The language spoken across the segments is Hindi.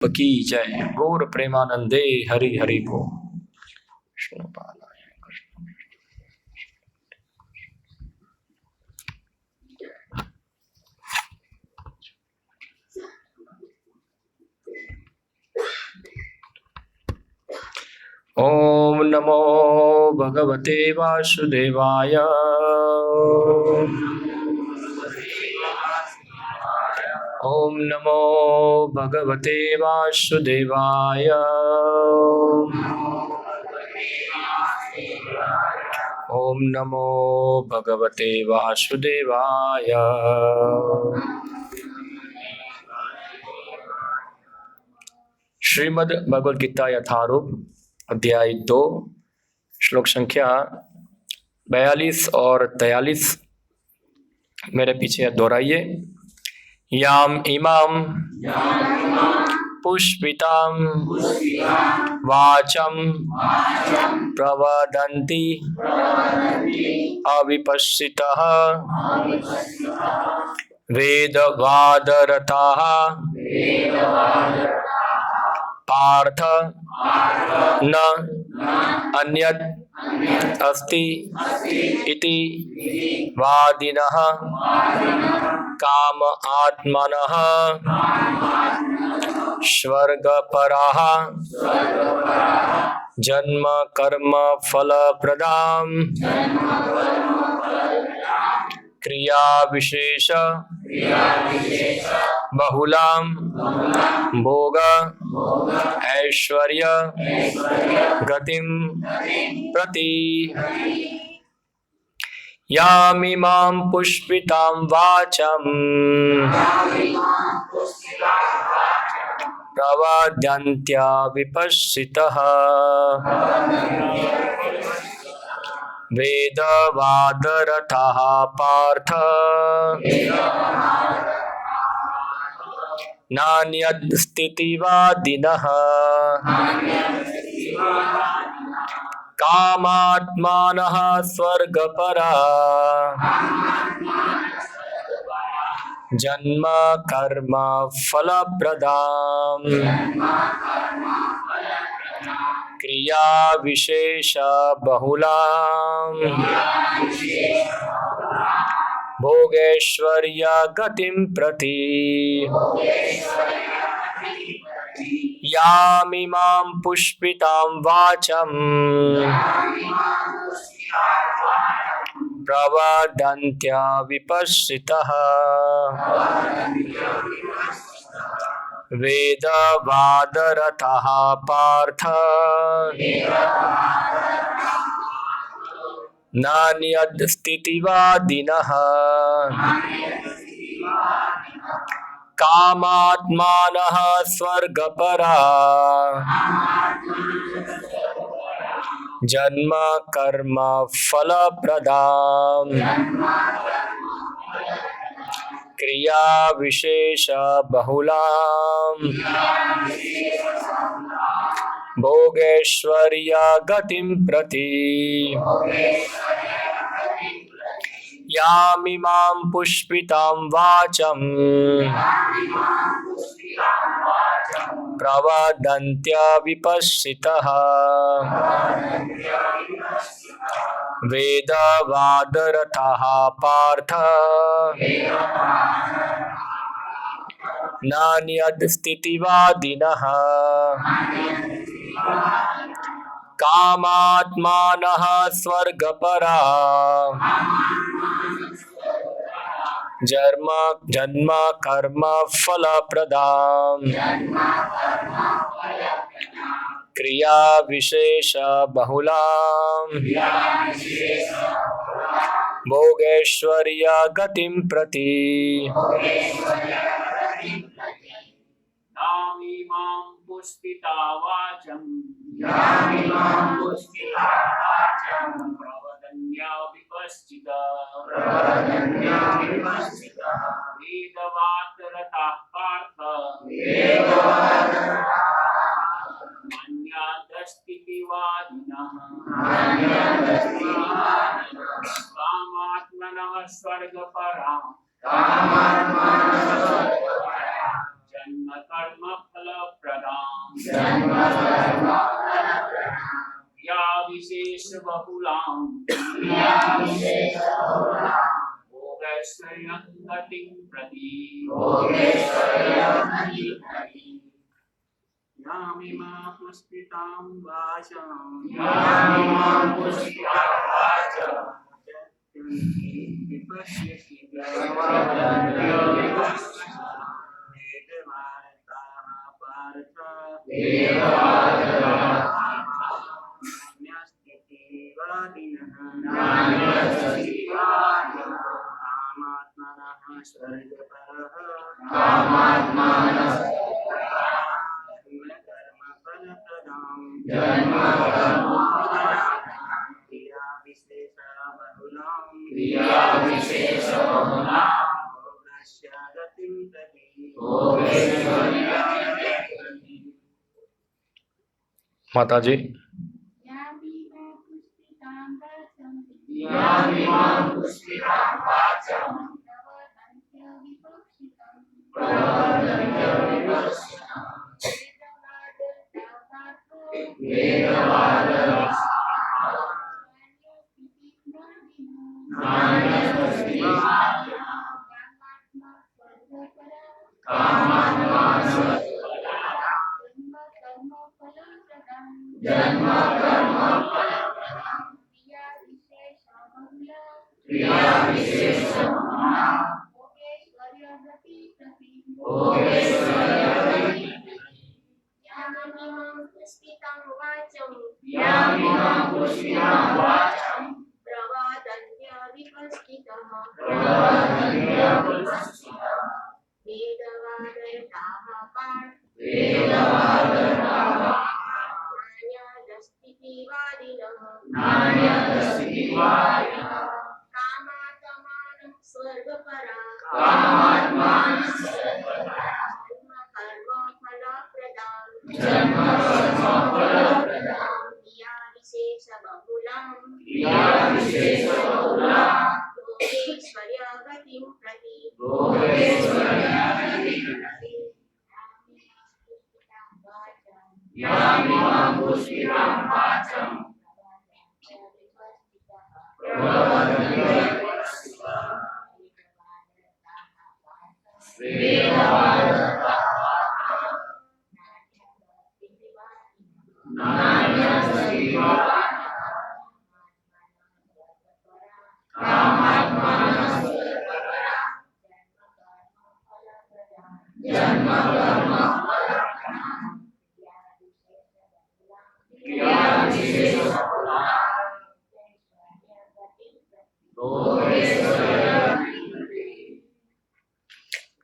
की जय। गौर प्रेमानंदे हरि हरि बोल। कृष्ण पालाय कृष्ण। ओम नमो भगवते वासुदेवाय। ओम नमो भगवते वासुदेवाय। ओम नमो भगवते वासुदेवाय। श्रीमद् भगवद गीता यथारूप अध्याय 2 श्लोक संख्या 42 और 43 मेरे पीछे दोहराइए। याम इमाम पुष्पिताम वाचम प्रवदन्ति अविपश्चितः वेदवादरताः पार्थ न अन्यत् अस्ति इति वादिनः काम आत्मनः स्वर्गपराः जन्म कर्म फलप्रदां क्रिया विशेष बहुलां भोग ऐश्वर्य गतिं प्रति यामिमां पुष्पितां वाचं प्रवदन्त्या विपश्चितः वेदवादरताः पार्थ नान्यदस्तीतिवादिनः कामात्मानः स्वर्गपरा जन्म कर्म फलप्रदां क्रिया विशेष बहुलां भोगैश्वर्य गतिं प्रति यामिमां पुष्पितां वाचं प्रवदन्त्या विपश्चितः वेदवादरताः पार्थ नान्यदस्तीतिवादिनः कामात्मानः स्वर्गपरा जन्म कर्म फलप्रदां क्रिया विशेष बहुलां भोगैश्वर्य गतिं प्रति यामिमां पुष्पितां वाचं प्रवदन्त्या विपश्चितः वेदवादरताः पार्थ नान्यदस्तीतिवादिनः कामात्मानः स्वर्गपरा जन्म कर्म फलप्रदां क्रिया विशेष बहुलां भोगैश्वर्य गतिं प्रति यामिमां पुष्पिता वाचं प्रवदन्त्या विपश्चितः वेदवादरताः पार्थ नान्यदस्तीतिवादिनः कामात्मनः स्वर्गपरा जन्म कर्म फलप्रदां या विशेष बहुलां भोगैश्वर्यं गतिं प्रति यामिमा पुष्पितां वाचां विपश्यसि वेदवार्ताः पार्थ नान्यस्तिवादिनः कामात्मनः स्वर्गपरः क्रिया विशेष बहुलां भोगस्य गतिं प्रति माता जी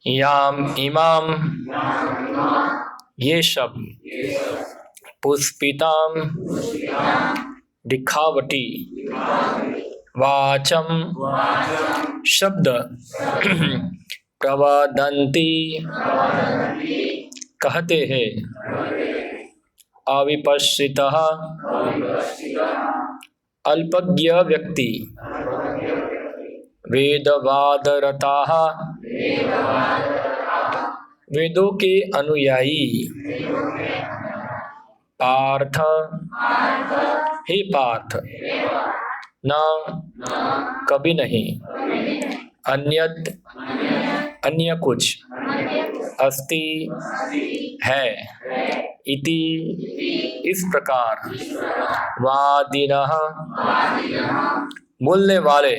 याम इमाम ये शब्द पुष्पिताम दिखावटी वाचम शब्द प्रवदंती कहते हैं अविपश्चितः अल्पज्ञ व्यक्ति वेदवादरताः वेदों के अनुयायी पार्थ हे पार्थ न कभी नहीं अन्यत अन्य कुछ अस्ति है इति इस प्रकार वादिनः बोलने वाले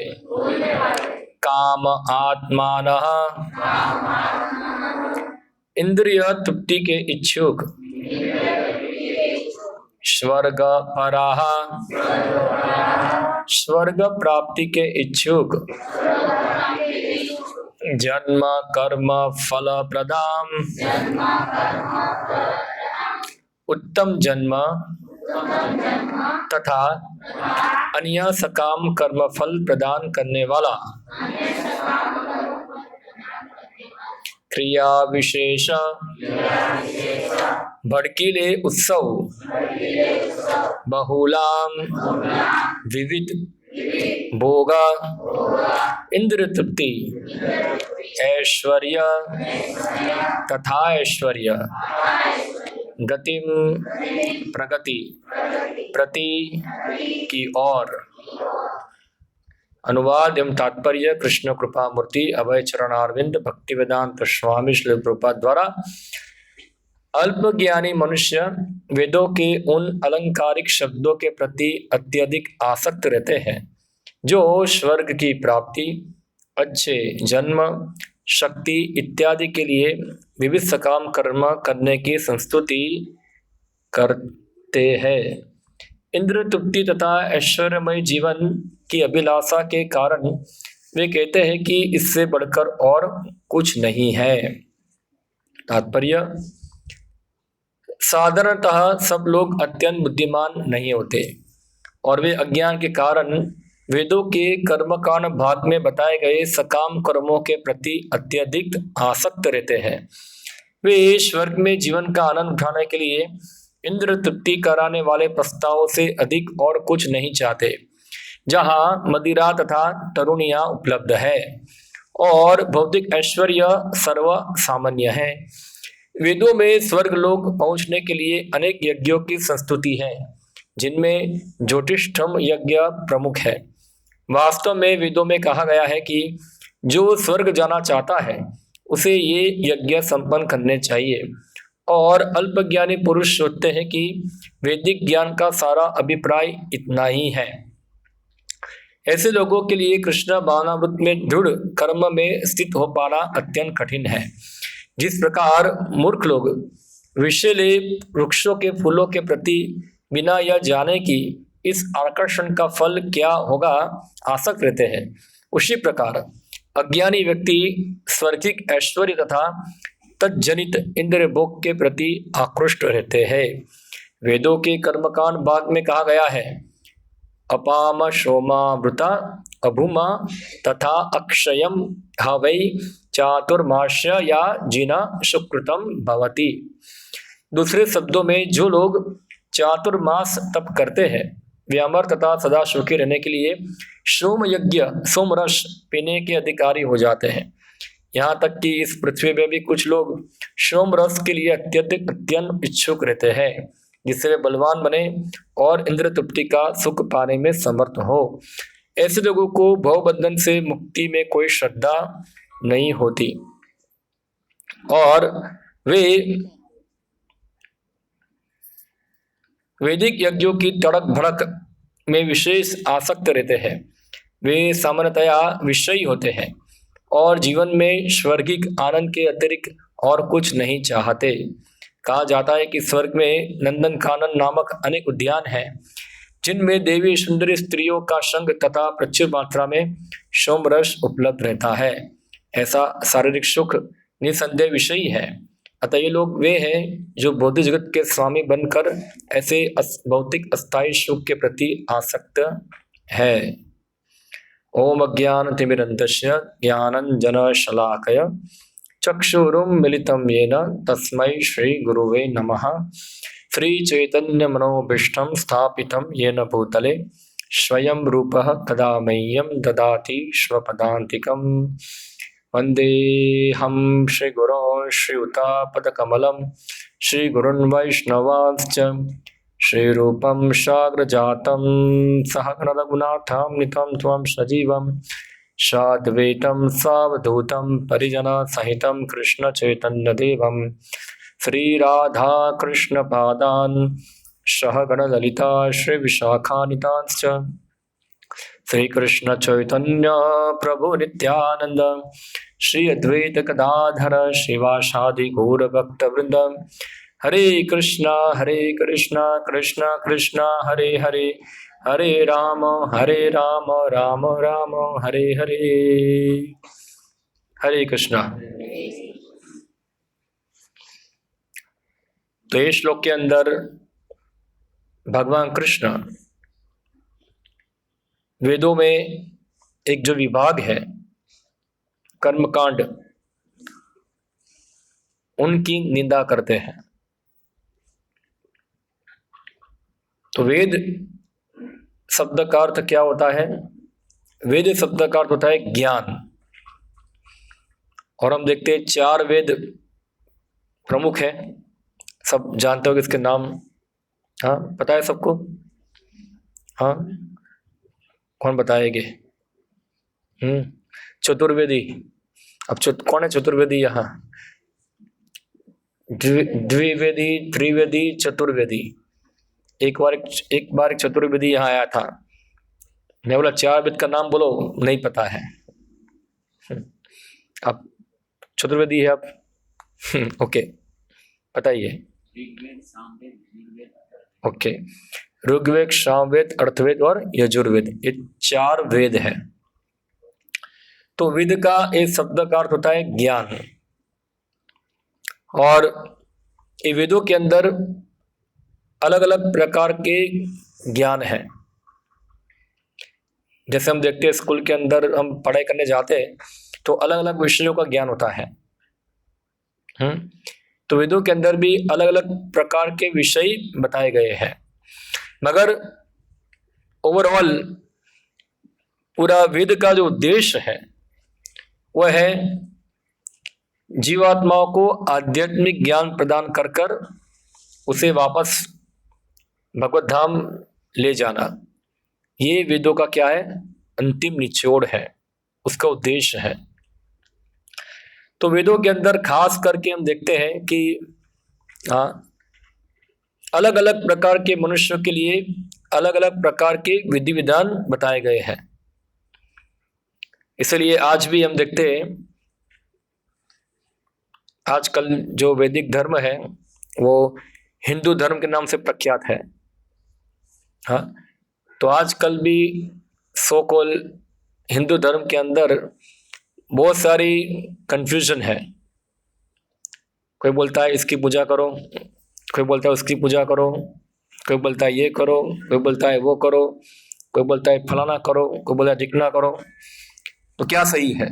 काम आत्मानः इंद्रिय तृप्ति के इच्छुक स्वर्ग पराः स्वर्ग प्राप्ति के इच्छुक जन्म कर्म फल प्रदाम उत्तम जन्म तथा अन्य सकाम कर्म फल प्रदान करने वाला क्रिया विशेष भड़कीले उत्सव बहुलाम विविध भोग इंद्र तृप्ति ऐश्वर्य तथा ऐश्वर्य गतिम प्रगति प्रति की ओर। अनुवाद एवं तात्पर्य कृष्ण कृपा मूर्ति अभय चरणारविंद भक्ति वेदांत स्वामी श्री प्रभुपाद द्वारा। अल्पज्ञानी मनुष्य वेदों के उन अलंकारिक शब्दों के प्रति अत्यधिक आसक्त रहते हैं जो स्वर्ग की प्राप्ति, अच्छे जन्म, शक्ति इत्यादि के लिए विविध सकाम कर्म करने की संस्तुति करते हैं। इंद्र तृप्ति तथा ऐश्वर्यमय जीवन की अभिलाषा के कारण वे कहते हैं कि इससे बढ़कर और कुछ नहीं है। तात्पर्य, साधारणतः सब लोग अत्यंत बुद्धिमान नहीं होते और वे अज्ञान के कारण वेदों के कर्मकांड भाग में बताए गए सकाम कर्मों के प्रति अत्यधिक आसक्त रहते हैं। वे स्वर्ग में जीवन का आनंद उठाने के लिए इंद्र तृप्ति कराने वाले प्रस्तावों से अधिक और कुछ नहीं चाहते, जहां मदिरा तथा तरुणियां उपलब्ध है और भौतिक ऐश्वर्य सर्व सामान्य है। वेदों में स्वर्ग लोक पहुंचने के लिए अनेक यज्ञों की संस्तुति है, जिनमें ज्योतिष्ठम यज्ञ प्रमुख है। वास्तव में वेदों में कहा गया है कि जो स्वर्ग जाना चाहता है उसे ये यज्ञ संपन्न करने चाहिए, और अल्पज्ञानी पुरुष सोचते हैं कि वैदिक ज्ञान का सारा अभिप्राय इतना ही है। ऐसे लोगों के लिए कृष्ण भावनामृत में दृढ़ कर्म में स्थित हो पाना अत्यंत कठिन है। जिस प्रकार मूर्ख लोग विषैले वृक्षों के फूलों के प्रति बिना यह जाने कि इस आकर्षण का फल क्या होगा आसक्त रहते हैं, उसी प्रकार अज्ञानी व्यक्ति स्वर्गिक ऐश्वर्य तथा तज्जनित इंद्रिय भोग के प्रति आकृष्ट रहते हैं। वेदों के कर्मकांड भाग में कहा गया है, अपाम सोमा वृता अभूमा तथा अक्षयम हवै चातुर्मास्य या जिना सुकृतम भवति। दूसरे शब्दों में, जो लोग चातुर्मास तप करते हैं वे अमर तथा सदा सुखी रहने के लिए सोम यज्ञ सोमरस पीने के अधिकारी हो जाते हैं। यहाँ तक कि इस पृथ्वी में भी कुछ लोग सोमरस के लिए अत्यंत इच्छुक रहते हैं, जिससे वे बलवान बने और इंद्र तृप्ति का सुख पाने में समर्थ हो। ऐसे लोगों को भवबंधन से मुक्ति में कोई श्रद्धा नहीं होती और वे वैदिक यज्ञों की तड़क भड़क में विशेष आसक्त रहते हैं। वे सामान्यतया विषयी होते हैं और जीवन में स्वर्गिक आनंद के अतिरिक्त और कुछ नहीं चाहते। कहा जाता है कि स्वर्ग में नंदन कानन नामक अनेक उद्यान हैं, जिनमें देवी सुंदरी स्त्रियों का संग तथा प्रचुर मात्रा में सोमरस उपलब्ध रहता है। ऐसा शारीरिक सुख निसंदेह विषयी है। अतः ये लोग वे हैं जो बौद्धिक जगत के स्वामी बनकर ऐसे भौतिक अस्थायी सुख के प्रति आसक्त है। ओम अज्ञानतिमिरन्धस्य ज्ञानञ्जनशलाकया चक्षुरुन्मीलितं येन तस्मै श्रीगुरुवे नमः। श्रीचैतन्यमनोभीष्टं स्थापितं येन भूतले स्वयं रूपः कदा मह्यं ददाति स्वपदान्तिकम्। वन्देऽहं श्रीगुरों श्रीयुतापदकमलं श्रीगुरुन् वैष्णवांश्च श्रीरूपं साग्रजातं सहगण रघुनाथान्वितं त्वं सजीवं साद्वैतं सावधूतं परिजनसहितं कृष्णचैतन्यदेवं श्रीराधाकृष्णपादान् सहगणललिता श्रीविशाखान्वितांश्च श्रीकृष्ण चैतन्य प्रभु नित्यानंद श्री अद्वैत गदाधर श्रीवासादि गौर भक्त वृंद। हरे कृष्णा कृष्णा कृष्णा हरे हरे, हरे राम राम राम हरे हरे। हरे कृष्णा। तो ये श्लोक के अंदर भगवान कृष्ण वेदों में एक जो विभाग है कर्मकांड, उनकी निंदा करते हैं। तो वेद शब्द का अर्थ क्या होता है? वेद शब्द का अर्थ होता है ज्ञान। और हम देखते हैं 4 वेद प्रमुख हैं, सब जानते हो कि इसके नाम? हाँ, पता है सबको? हाँ, कौन बताएंगे? चतुर्वेदी। अब कौन है चतुर्वेदी यहाँ? द्विवेदी, त्रिवेदी, चतुर्वेदी। एक बार एक चतुर्वेदी यहाँ आया था। मैं बोला 4 वेद का नाम बोलो, नहीं पता है। अब चतुर्वेदी है। अब ओके, बताइए। ओके, ऋग्वेद, सामवेद, अर्थवेद और यजुर्वेद, ये 4 वेद है। तो वेद का एक शब्द का अर्थ होता है ज्ञान, और ये वेदों के अंदर अलग अलग प्रकार के ज्ञान हैं। जैसे हम देखते हैं स्कूल के अंदर हम पढ़ाई करने जाते हैं तो अलग अलग विषयों का ज्ञान होता है। तो वेदों के अंदर भी अलग अलग प्रकार के विषय बताए गए हैं, मगर ओवरऑल पूरा वेद का जो उद्देश्य है वह है जीवात्माओं को आध्यात्मिक ज्ञान प्रदान कर कर उसे वापस भगवत धाम ले जाना। ये वेदों का क्या है? अंतिम निचोड़ है, उसका उद्देश्य है। तो वेदों के अंदर खास करके हम देखते हैं कि अलग अलग प्रकार के मनुष्यों के लिए अलग अलग प्रकार के विधि विधान बताए गए हैं। इसलिए आज भी हम देखते हैं, आजकल जो वैदिक धर्म है वो हिंदू धर्म के नाम से प्रख्यात है। हाँ, तो आजकल भी सो कॉल हिंदू धर्म के अंदर बहुत सारी कंफ्यूजन है। कोई बोलता है इसकी पूजा करो, कोई बोलता है उसकी पूजा करो, कोई बोलता है ये करो, कोई बोलता है वो करो, कोई बोलता है फलाना करो, कोई बोलता है ढिकना करो। तो क्या सही है?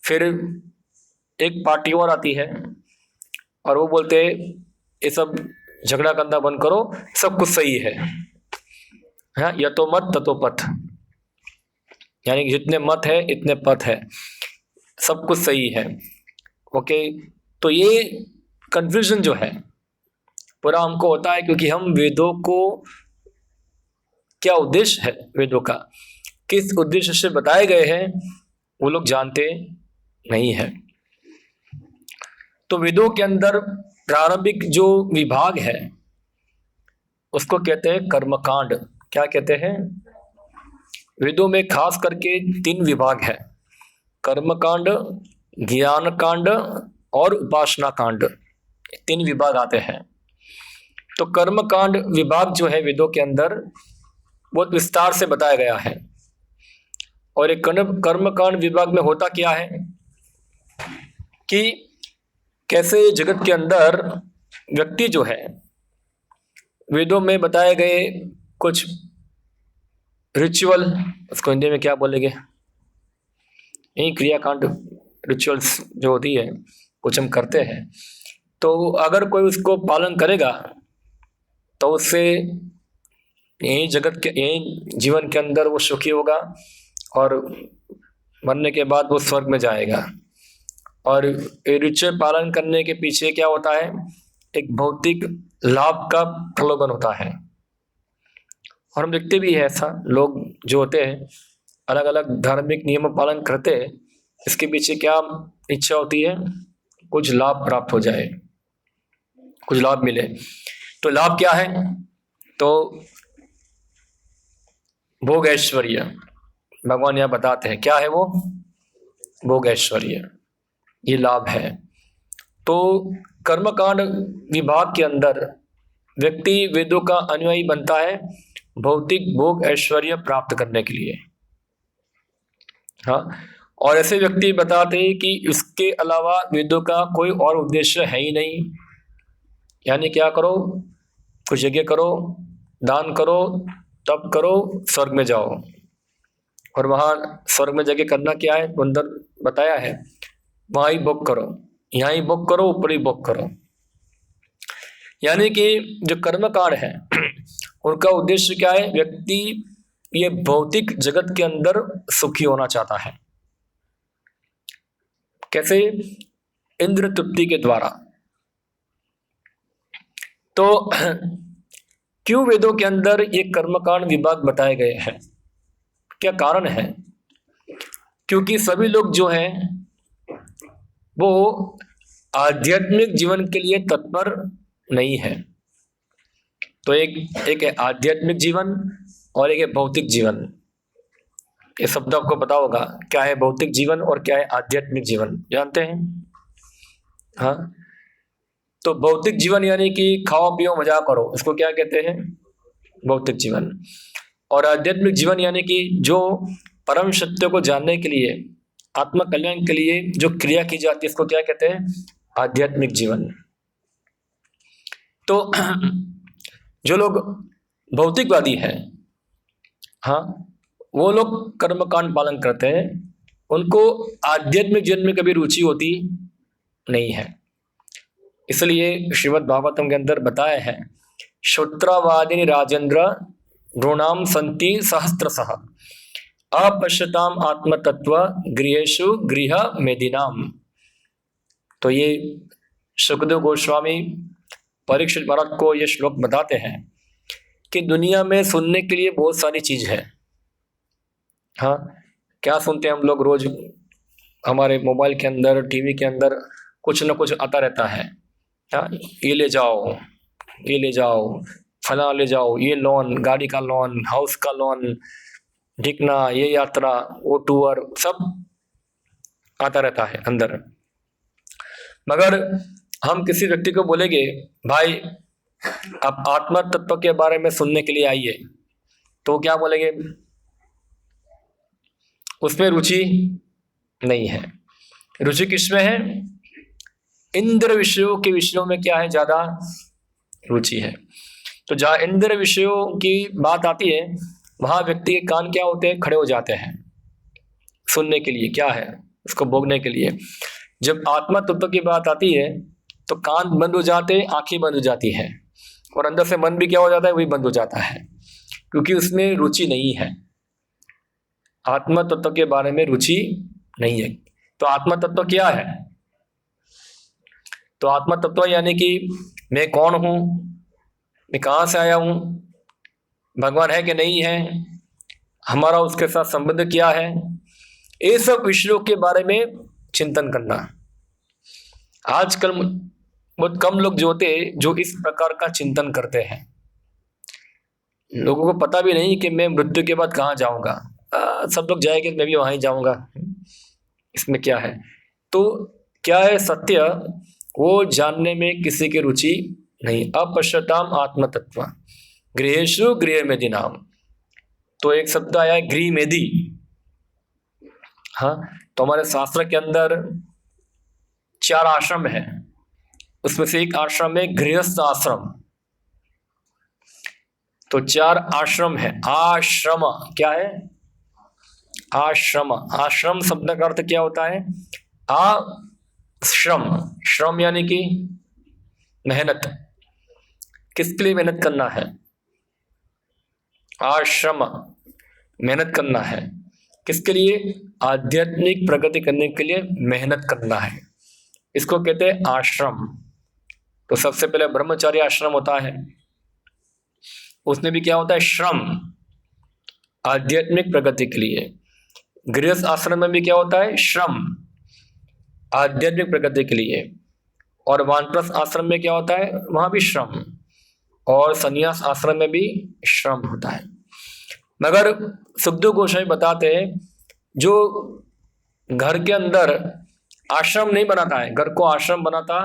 फिर एक पार्टी और आती है और वो बोलते हैं ये सब झगड़ा करना बंद करो, सब कुछ सही है। हाँ, या तो मत ततो पथ, यानी जितने मत है इतने पथ है, सब कुछ सही है। ओके, तो ये कंफ्यूजन जो है पूरा हमको होता है क्योंकि हम वेदों को, क्या उद्देश्य है वेदों का, किस उद्देश्य से बताए गए हैं, वो लोग जानते नहीं है। तो वेदों के अंदर प्रारंभिक जो विभाग है उसको कहते हैं कर्मकांड। क्या कहते हैं? वेदों में खास करके 3 विभाग है, कर्मकांड, ज्ञान कांड और उपासना कांड, 3 विभाग आते हैं। तो कर्मकांड विभाग जो है वेदों के अंदर बहुत विस्तार से बताया गया है। और एक कर्मकांड विभाग में होता क्या है कि कैसे जगत के अंदर व्यक्ति जो है वेदों में बताए गए कुछ रिचुअल, उसको हिंदी में क्या बोलेंगे, यही क्रियाकांड, रिचुअल्स जो होती है कुछ हम करते हैं, तो अगर कोई उसको पालन करेगा तो उससे यही जगत के, यही जीवन के अंदर वो सुखी होगा और मरने के बाद वो स्वर्ग में जाएगा। और रिचुअल पालन करने के पीछे क्या होता है? एक भौतिक लाभ का प्रलोभन होता है। और हम देखते भी है ऐसा, लोग जो होते हैं अलग अलग धार्मिक नियम पालन करते हैं, इसके पीछे क्या इच्छा होती है? कुछ लाभ प्राप्त हो जाए, कुछ लाभ मिले। तो लाभ क्या है? तो भोग ऐश्वर्य, भगवान यहाँ बताते हैं क्या है वो? भोग ऐश्वर्य, ये लाभ है। तो कर्मकांड विभाग के अंदर व्यक्ति वेदों का अनुयायी बनता है भौतिक भोग ऐश्वर्य प्राप्त करने के लिए। हाँ, और ऐसे व्यक्ति बताते हैं कि इसके अलावा वेदों का कोई और उद्देश्य है ही नहीं। यानी क्या करो? कुछ यज्ञ करो, दान करो, तप करो, स्वर्ग में जाओ। और वहाँ स्वर्ग में जाके करना क्या है? अंदर बताया है, वहाँ ही भोग करो, यहाँ ही भोग करो, ऊपर ही भोग करो। यानी कि जो कर्मकांड है उनका उद्देश्य क्या है? व्यक्ति ये भौतिक जगत के अंदर सुखी होना चाहता है। कैसे? इंद्र तृप्ति के द्वारा। तो क्यों वेदों के अंदर ये कर्मकांड विभाग बताए गए हैं? क्या कारण है? क्योंकि सभी लोग जो हैं वो आध्यात्मिक जीवन के लिए तत्पर नहीं है। तो एक है आध्यात्मिक जीवन और एक है भौतिक जीवन। ये शब्द आपको पता होगा, क्या है भौतिक जीवन और क्या है आध्यात्मिक जीवन, जानते हैं? हाँ, तो भौतिक जीवन यानी कि खाओ पियो मजा करो, इसको क्या कहते हैं? भौतिक जीवन। और आध्यात्मिक जीवन यानी कि जो परम सत्य को जानने के लिए, आत्म कल्याण के लिए जो क्रिया की जाती है, इसको क्या कहते हैं? आध्यात्मिक जीवन। तो जो लोग भौतिकवादी हैं, हाँ, वो लोग कर्मकांड पालन करते हैं, उनको आध्यात्मिक जीवन में कभी रुचि होती नहीं है। इसलिए श्रीमद् भागवतम के अंदर बताया है, श्रोत्रवादिनी राजेंद्र नृणाम संति सहस्त्रशः अपश्यताम आत्मतत्व गृहेषु गृह मेदिनाम। तो ये सुखदेव गोस्वामी परीक्षित महाराज को ये श्लोक बताते हैं कि दुनिया में सुनने के लिए बहुत सारी चीज है। हाँ, क्या सुनते हैं हम लोग रोज? हमारे मोबाइल के अंदर, टीवी के अंदर कुछ न कुछ आता रहता है। हाँ, ये ले जाओ, ये ले जाओ, फला ले जाओ, ये लोन, गाड़ी का लोन, हाउस का लोन, ठिकना, ये यात्रा, वो टूर, सब आता रहता है अंदर। मगर हम किसी व्यक्ति को बोलेंगे, भाई आप आत्मा तत्व के बारे में सुनने के लिए आइए, तो क्या बोलेंगे? उसमें रुचि नहीं है। रुचि किसमें है? इंद्र विषयों के विषयों में क्या है? ज्यादा रुचि है। तो जहाँ इंद्र विषयों की बात आती है, वहां व्यक्ति के कान क्या होते हैं? खड़े हो जाते हैं सुनने के लिए, क्या है? उसको भोगने के लिए। जब आत्मा तत्व की बात आती है तो कान बंद हो जाते हैं, आंखें बंद हो जाती है, और अंदर से मन भी क्या हो जाता है? वही बंद हो जाता है, क्योंकि उसमें रुचि नहीं है। आत्मा तत्व के बारे में रुचि नहीं है। तो आत्मा तत्व क्या है? तो आत्मा तत्व यानी कि मैं कौन हूं, मैं कहां से आया हूं, भगवान है कि नहीं है, हमारा उसके साथ संबंध क्या है, ये सब विषयों के बारे में चिंतन करना। आजकल बहुत कम लोग जो होते जो इस प्रकार का चिंतन करते हैं। लोगों को पता भी नहीं कि मैं मृत्यु के बाद कहाँ जाऊंगा। सब लोग जाएंगे, मैं भी वहां ही जाऊंगा, इसमें क्या है? तो क्या है सत्य, वो जानने में किसी की रुचि नहीं। अपश्यताम आत्मतत्व गृहेषु गृह मेदिनाम। तो एक शब्द आया है गृह मेदी। हाँ, तो हमारे शास्त्र के अंदर 4 आश्रम है, उसमें से एक आश्रम है गृहस्थ आश्रम। तो 4 आश्रम है। आश्रम क्या है? आश्रम। आश्रम शब्द का अर्थ क्या होता है? आश्रम। श्रम यानी कि मेहनत। किसके लिए मेहनत करना है? आश्रम, मेहनत करना है। किसके लिए? आध्यात्मिक प्रगति करने के लिए मेहनत करना है, इसको कहते हैं आश्रम। तो सबसे पहले ब्रह्मचारी आश्रम होता है, उसमें भी क्या होता है? श्रम, आध्यात्मिक प्रगति के लिए। गृहस्थ आश्रम में भी क्या होता है? श्रम, आध्यात्मिक प्रगति के लिए। और वानप्रस्थ आश्रम में क्या होता है? वहां भी श्रम। और संन्यास आश्रम में भी श्रम होता है। मगर सुखदेव गोस्वामी बताते हैं, जो घर के अंदर आश्रम नहीं बनाता है, घर को आश्रम बनाता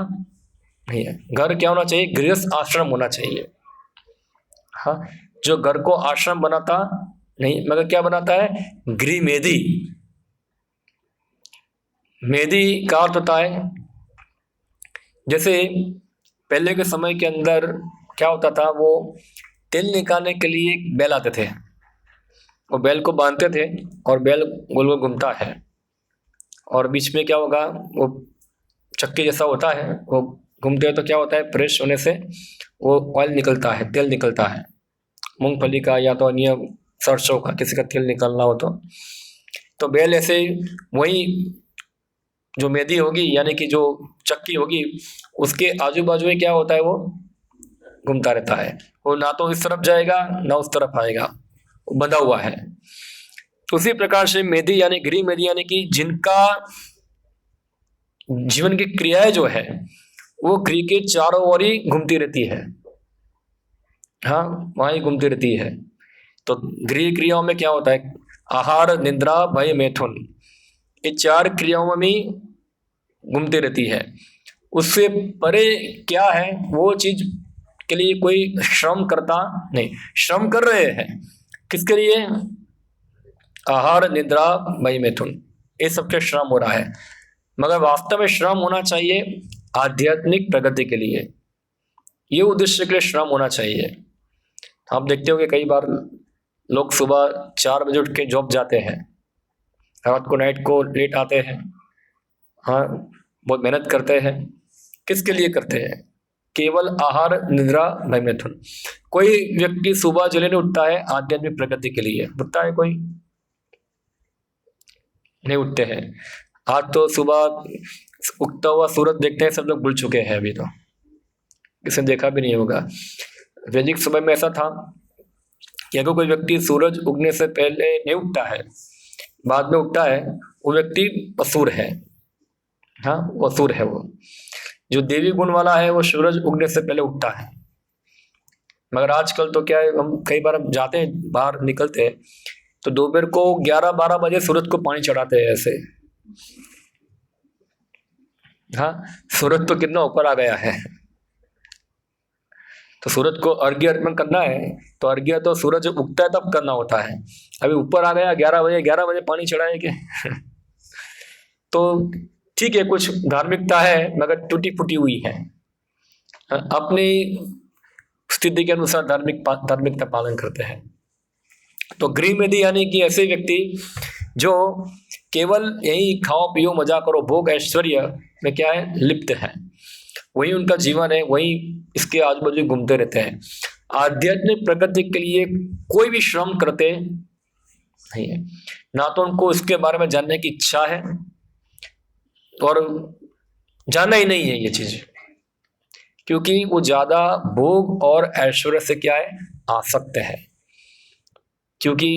नहीं है। घर क्या होना चाहिए? गृहस्थ आश्रम होना चाहिए। हाँ, जो घर को आश्रम बनाता नहीं, मगर क्या बनाता है? गृह मेदी। मेदी का अर्थ होता है, जैसे पहले के समय के अंदर क्या होता था, वो तेल निकालने के लिए एक बैल आते थे, वो बैल को बांधते थे और बैल गोल गोल घूमता है, और बीच में क्या होगा? वो चक्के जैसा होता है, वो घूमते हैं तो क्या होता है? प्रेस होने से वो ऑयल निकलता है, तेल निकलता है, मूंगफली का या तो अन्य सरसों का, किसी का तेल निकलना हो तो बैल ऐसे वही जो मेदी होगी यानी कि जो चक्की होगी, उसके आजू बाजू में क्या होता है? वो घूमता रहता है, वो ना तो इस तरफ जाएगा ना उस तरफ आएगा, वो बंधा हुआ है। तो उसी प्रकार से मेधी यानी गृह मेधी यानी कि जिनका जीवन की क्रियाएं जो है वो गृह के चारों ओर ही घूमती रहती है, हाँ वहां ही घूमती रहती है। तो गृह क्रियाओं में क्या होता है, आहार, निद्रा, भय, मैथुन, ये 4 क्रियाओं में ही घूमती रहती है। उससे परे क्या है, वो चीज के लिए कोई श्रम करता नहीं। श्रम कर रहे हैं किसके लिए, आहार, निद्रा, भय, मैथुन, ये सबके श्रम हो रहा है। मगर वास्तव में श्रम होना चाहिए आध्यात्मिक प्रगति के लिए, ये उद्देश्य के लिए श्रम होना चाहिए। आप देखते हो कि कई बार लोग सुबह 4 बजे उठ के जॉब जाते हैं, रात को नाइट को लेट आते हैं, हाँ बहुत मेहनत करते हैं। किसके लिए करते हैं, केवल आहार, निद्रा, भय, मैथुन। कोई व्यक्ति सुबह जल्दी नहीं उठता है आध्यात्मिक प्रगति के लिए, उठता है कोई नहीं उठते हैं। आज तो सुबह उगता हुआ सूरज देखते हैं सब लोग भूल चुके हैं, अभी तो किसी ने देखा भी नहीं होगा। वैदिक समय में ऐसा था कि अगर कोई व्यक्ति सूरज उगने से पहले नहीं उठता है, बाद में उठता है, वो व्यक्ति असुर है, हाँ वो असुर है। वो जो देवी गुण वाला है वो सूरज उगने से पहले उठता है। मगर आजकल तो क्या है, हम कई बार हम जाते हैं बाहर निकलते हैं तो दोपहर को 11-12 बजे सूरज को पानी चढ़ाते हैं ऐसे, हाँ सूरज तो कितना ऊपर आ गया है। तो सूरज को अर्घ्य अर्पण करना है तो अर्घ्य तो सूरज उगता है तब करना होता है। अभी ऊपर आ गया 11 बजे पानी चढ़ाएंगे तो ठीक है, कुछ धार्मिकता है मगर टूटी फूटी हुई है, अपनी स्थिति के अनुसार धार्मिकता पालन करते हैं। तो गृह मेधी यानी कि ऐसे व्यक्ति जो केवल यही खाओ पियो मजा करो भोग ऐश्वर्य में क्या है लिप्त है, वही उनका जीवन है, वही इसके आजू बाजू घूमते रहते हैं। आध्यात्मिक प्रगति के लिए कोई भी श्रम करते नहीं है, ना तो उनको इसके बारे में जानने की इच्छा है और जानना ही नहीं है ये चीज, क्योंकि वो ज्यादा भोग और ऐश्वर्य से क्या है आसक्त है। क्योंकि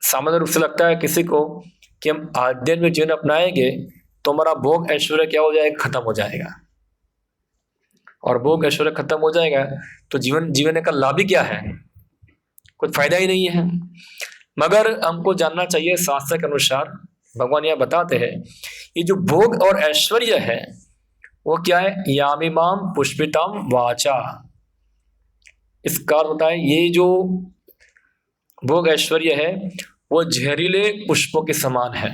सामान्य रूप से लगता है किसी को कि हम आध्यात्मिक जीवन अपनाएंगे तो हमारा भोग ऐश्वर्य क्या हो जाएगा, खत्म हो जाएगा, और भोग ऐश्वर्य खत्म हो जाएगा तो जीवन का लाभ ही क्या है, कुछ फायदा ही नहीं है। मगर हमको जानना चाहिए शास्त्र के अनुसार, भगवान यह बताते हैं ये जो भोग और ऐश्वर्य है वो क्या है, यामिमाम पुष्पिताम वाचा, इसका अर्थ होता है ये जो भोग ऐश्वर्य है वो जहरीले पुष्पों के समान है।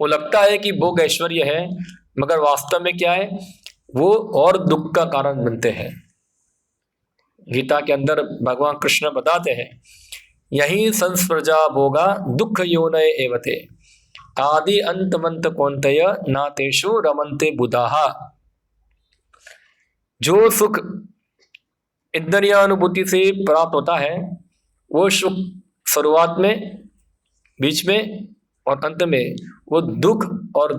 वो लगता है कि भोग ऐश्वर्य है मगर वास्तव में क्या है, वो और दुख का कारण बनते हैं। गीता के अंदर भगवान कृष्ण बताते हैं यही संस्प्रजा भोगा दुख योनय एवते आदि अंतमंत कौंतय ना तेषु रमन्ते बुधाहा। जो सुख इंद्रियानुभूति से प्राप्त होता है वो सुख शुरुआत में, बीच में और अंत में वो दुख और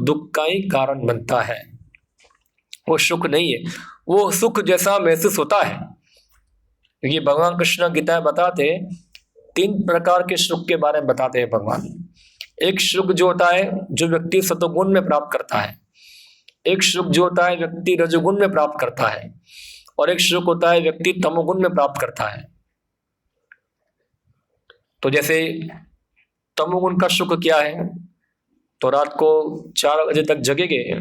दुख का ही कारण बनता है। वो सुख नहीं है, वो सुख जैसा महसूस होता है। क्योंकि भगवान कृष्ण गीता में बताते 3 प्रकार के सुख के बारे में बताते हैं भगवान। एक सुख जो होता है जो व्यक्ति सतोगुण में प्राप्त करता है, एक सुख जो होता है व्यक्ति रजोगुण में प्राप्त करता है, और एक सुख होता है व्यक्ति तमोगुण में प्राप्त करता है। तो जैसे तमोगुण का सुख क्या है, तो रात को 4 बजे तक जगेंगे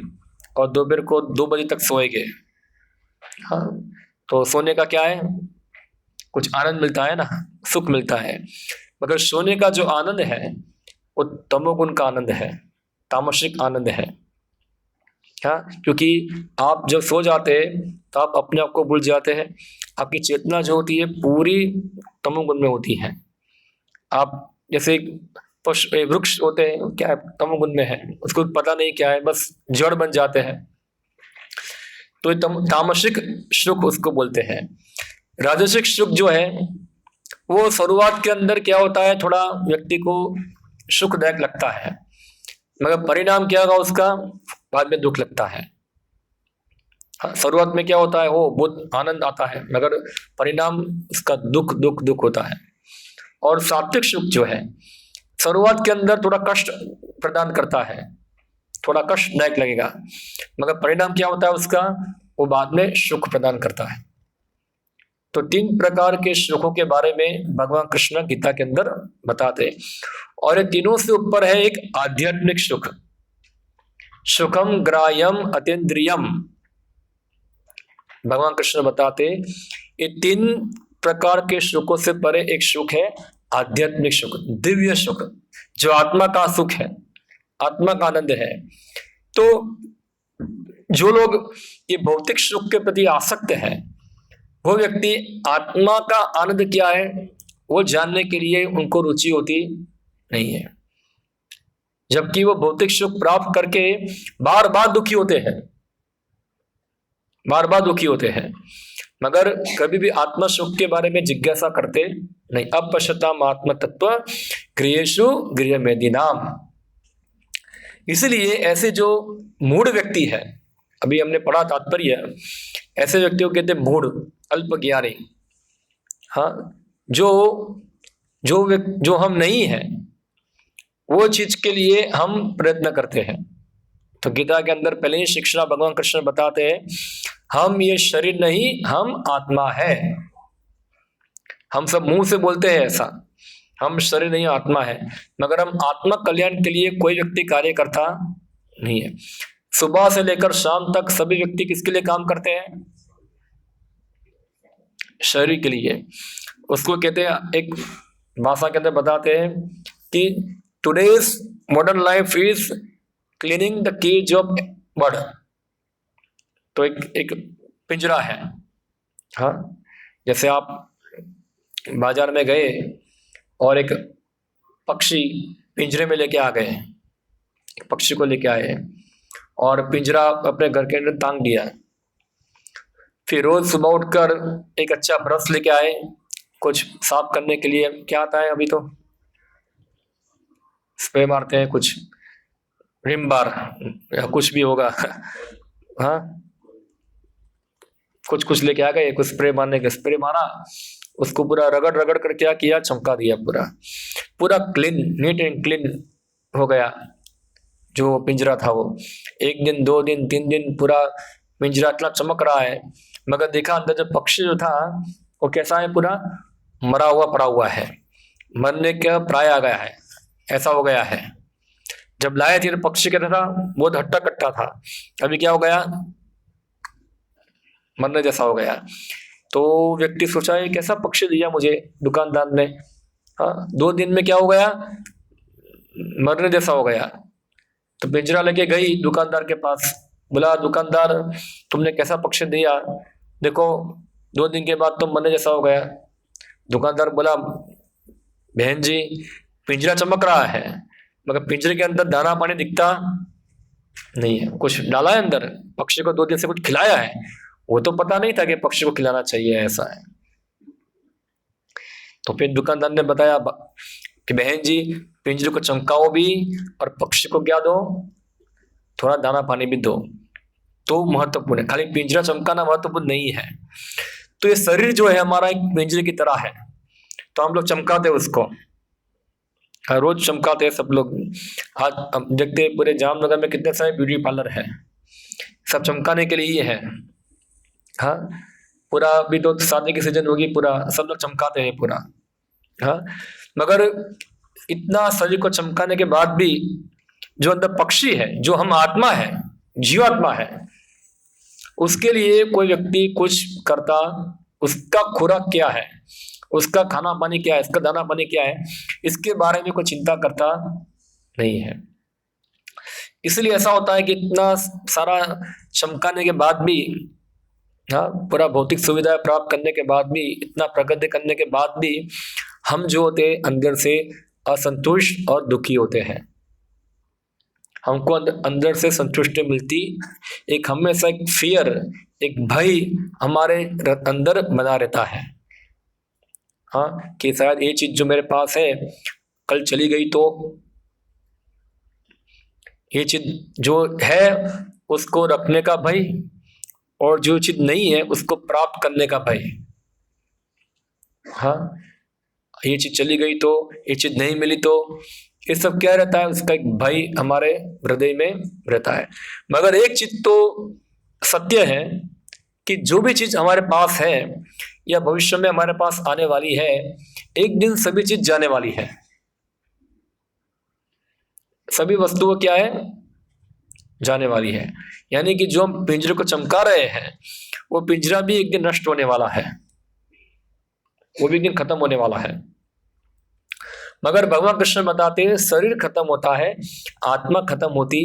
और दोपहर को 2 बजे तक सोएंगे, हाँ तो सोने का क्या है, कुछ आनंद मिलता है ना, सुख मिलता है। मगर सोने का जो आनंद है वो तमोगुण का आनंद है, तामसिक आनंद है, हाँ क्योंकि आप जब सो जाते हैं तो आप अपने आप को भूल जाते हैं, आपकी चेतना जो होती है पूरी तमोगुण में होती है। आप जैसे वृक्ष होते हैं क्या है, तमोगुण में है, उसको पता नहीं क्या है, बस जड़ बन जाते हैं। तो तामसिक सुख उसको बोलते हैं। राजसिक सुख जो है वो शुरुआत के अंदर क्या होता है, थोड़ा व्यक्ति को सुखदायक लगता है, मगर परिणाम क्या होगा उसका, बाद में दुख लगता है। हाँ, शुरुआत में क्या होता है, वो बहुत आनंद आता है, मगर परिणाम उसका दुख दुख दुख होता है। और सात्विक सुख जो है शुरुआत के अंदर थोड़ा कष्ट प्रदान करता है, थोड़ा कष्टदायक लगेगा, मगर परिणाम क्या होता है उसका, वो बाद में सुख प्रदान करता है। तो 3 प्रकार के सुखों के बारे में भगवान कृष्ण गीता के अंदर बताते हैं, और ये तीनों से ऊपर है एक आध्यात्मिक सुख, सुखम ग्राह्यम अतीन्द्रियम। भगवान कृष्ण बताते ये 3 प्रकार के सुखों से परे एक सुख है आध्यात्मिक सुख, दिव्य सुख, जो आत्मा का सुख है, आत्मा का आनंद है। तो जो लोग ये भौतिक सुख के प्रति आसक्त है, वो व्यक्ति आत्मा का आनंद क्या है वो जानने के लिए उनको रुचि होती नहीं है, जबकि वो भौतिक सुख प्राप्त करके बार बार दुखी होते हैं, बार बार दुखी होते हैं, मगर कभी भी आत्मा सुख के बारे में जिज्ञासा करते नहीं। अपश्यताम आत्म तत्व गृहेषु गृहमेदिनाम। इसलिए ऐसे जो मूढ़ व्यक्ति है, अभी हमने पढ़ा तात्पर्य, ऐसे व्यक्तियों को कहते हैं मूढ़, अल्पज्ञानी। हाँ, जो हम नहीं है वो चीज के लिए हम प्रयत्न करते हैं। तो गीता के अंदर पहले ही शिक्षा भगवान कृष्ण बताते हैं, हम ये शरीर नहीं, हम आत्मा है। हम सब मुंह से बोलते हैं ऐसा, हम शरीर नहीं आत्मा है, मगर हम आत्मा कल्याण के लिए कोई व्यक्ति कार्य करता नहीं है। सुबह से लेकर शाम तक सभी व्यक्ति किसके लिए काम करते हैं, शरीर के लिए। उसको कहते हैं, एक भाषा के अंदर बताते हैं कि today's modern life is cleaning the cage of bird. तो एक पिंजरा है। हाँ, जैसे आप बाजार में गए और एक पक्षी पिंजरे में लेके आ गए, एक पक्षी को लेके आए और पिंजरा अपने घर के अंदर टांग दिया, फिर रोज सुबह उठकर एक अच्छा ब्रश लेके आए कुछ साफ करने के लिए। क्या आता है अभी तो स्प्रे मारते हैं, कुछ रिम बार या कुछ भी होगा। हाँ, कुछ लेके आ गए, कुछ स्प्रे मारने के, स्प्रे मारा, उसको पूरा रगड़ रगड़ कर क्या किया, चमका दिया, पूरा क्लीन, नीट एंड क्लीन हो गया जो पिंजरा था वो। 1 दिन 2 दिन 3 दिन पूरा पिंजरा इतना चमक रहा है, मगर देखा अंदर जो पक्षी जो था वो कैसा है, पूरा मरा हुआ पड़ा हुआ है, मरने का प्राय आ गया है, ऐसा हो गया है। जब लाए थे पक्षी कहता था बहुत हट्टा कट्टा था, अभी क्या हो गया, मरने जैसा हो गया। तो व्यक्ति सोचा ये कैसा पक्षी दिया मुझे दुकानदार ने। हाँ, 2 दिन में क्या हो गया, मरने जैसा हो गया। तो पिंजरा लेके गई दुकानदार के पास, बोला दुकानदार तुमने कैसा पक्षी दिया, देखो 2 दिन के बाद तो मरने जैसा हो गया। दुकानदार बोला बहन जी पिंजरा चमक रहा है, मगर पिंजरे के अंदर दाना पानी दिखता नहीं है, कुछ डाला है अंदर, पक्षी को 2 दिन से कुछ खिलाया है, वो तो पता नहीं था कि पक्षी को खिलाना चाहिए, ऐसा है। तो फिर दुकानदार ने बताया कि बहन जी पिंजरे को चमकाओ भी और पक्षी को क्या दो, थोड़ा दाना पानी भी दो, तो महत्वपूर्ण है, खाली पिंजरा चमकाना महत्वपूर्ण नहीं है। तो ये शरीर जो है हमारा एक पिंजरे की तरह है, तो हम लोग चमकाते उसको, रोज चमकाते हैं सब लोग। आज हम देखते हैं पूरे जामनगर में कितने सारे ब्यूटी पार्लर है, सब चमकाने के लिए ही है। हाँ, पूरा अभी तो शादी की सीजन होगी, पूरा सब लोग चमकाते हैं पूरा। हाँ, मगर इतना शरीर को चमकाने के बाद भी जो अंदर पक्षी है, जो हम आत्मा है, जीवात्मा है, उसके लिए कोई व्यक्ति कुछ करता, उसका खुराक क्या है, उसका खाना पानी क्या है, इसका दाना पानी क्या है, इसके बारे में कोई चिंता करता नहीं है। इसलिए ऐसा होता है कि इतना सारा चमकाने के बाद भी, हाँ, पूरा भौतिक सुविधा प्राप्त करने के बाद भी, इतना प्रगति करने के बाद भी हम जो होते हैं अंदर से असंतुष्ट और दुखी होते हैं। हमको अंदर से संतुष्टि मिलती, एक हमेशा एक फियर, एक भय हमारे अंदर बना रहता है। हाँ, कि शायद ये चीज जो मेरे पास है कल चली गई तो, ये चीज जो है उसको रखने का भय, और जो चीज नहीं है उसको प्राप्त करने का भय। हाँ, ये चीज चली गई तो, ये चीज नहीं मिली तो, ये सब क्या रहता है, उसका एक भय हमारे हृदय में रहता है। मगर एक चीज तो सत्य है कि जो भी चीज हमारे पास है या भविष्य में हमारे पास आने वाली है, एक दिन सभी चीज जाने वाली है। सभी वस्तुएं क्या है, जाने वाली है। यानी कि जो हम पिंजरे को चमका रहे हैं वो पिंजरा भी एक दिन नष्ट होने वाला है, वो भी एक दिन खत्म होने वाला है। मगर भगवान कृष्ण बताते हैं शरीर खत्म होता है, आत्मा खत्म होती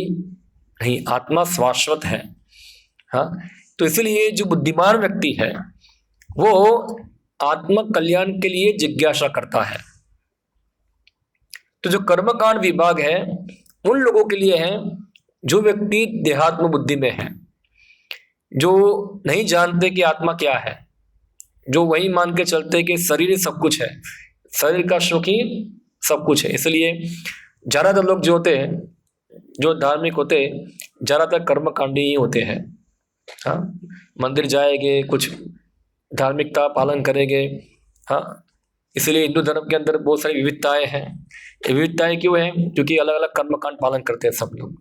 नहीं, आत्मा शाश्वत है। हाँ, तो इसलिए जो बुद्धिमान व्यक्ति है वो आत्मा कल्याण के लिए जिज्ञासा करता है। तो जो कर्मकांड विभाग है उन लोगों के लिए है जो व्यक्ति देहात्म बुद्धि में है, जो नहीं जानते कि आत्मा क्या है, जो वही मान के चलते कि शरीर ही सब कुछ है, शरीर का सुख ही सब कुछ है। इसलिए ज्यादातर लोग जो होते हैं, जो धार्मिक होते हैं, ज्यादातर कर्मकांडी ही होते हैं। हाँ, मंदिर जाएंगे, कुछ धार्मिकता पालन करेंगे। हाँ, इसलिए हिंदू धर्म के अंदर बहुत सारी विविधताएं हैं। ये विविधताएं क्यों हैं? क्योंकि अलग अलग कर्मकांड पालन करते हैं सब लोग।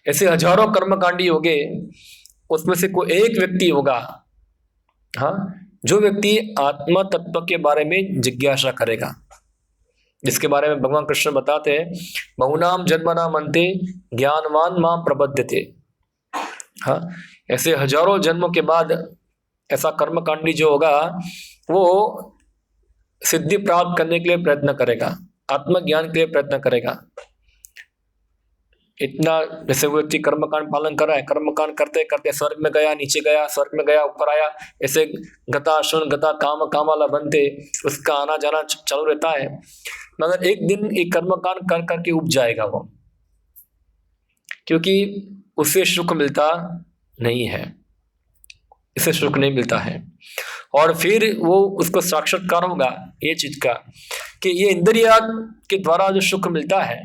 ऐसे हजारों कर्मकांडी हो गए, उसमें से कोई एक व्यक्ति होगा, हाँ, जो व्यक्ति आत्मा तत्व के बारे में जिज्ञासा करेगा, जिसके बारे में भगवान कृष्ण बताते हैं बहुनाम जन्मनाम अन्ते ज्ञानवान मां प्रबध्यते। हाँ, ऐसे हजारों जन्मों के बाद ऐसा कर्मकांडी जो होगा वो सिद्धि प्राप्त करने के लिए प्रयत्न करेगा, आत्मज्ञान के लिए प्रयत्न करेगा। इतना जैसे वो व्यक्ति कर्मकांड पालन कर रहा है, कर्मकांड करते करते स्वर्ग में गया, नीचे गया, स्वर्ग में गया, ऊपर आया, ऐसे गता शुन गता काम कामाला बनते उसका आना जाना चालू रहता है। मगर एक दिन एक कर्मकांड कर करके उब जाएगा वो, क्योंकि उसे सुख मिलता नहीं है, इसे सुख नहीं मिलता है। और फिर वो उसको साक्षात्कार होगा ये चीज का कि ये इंद्रिया के द्वारा जो सुख मिलता है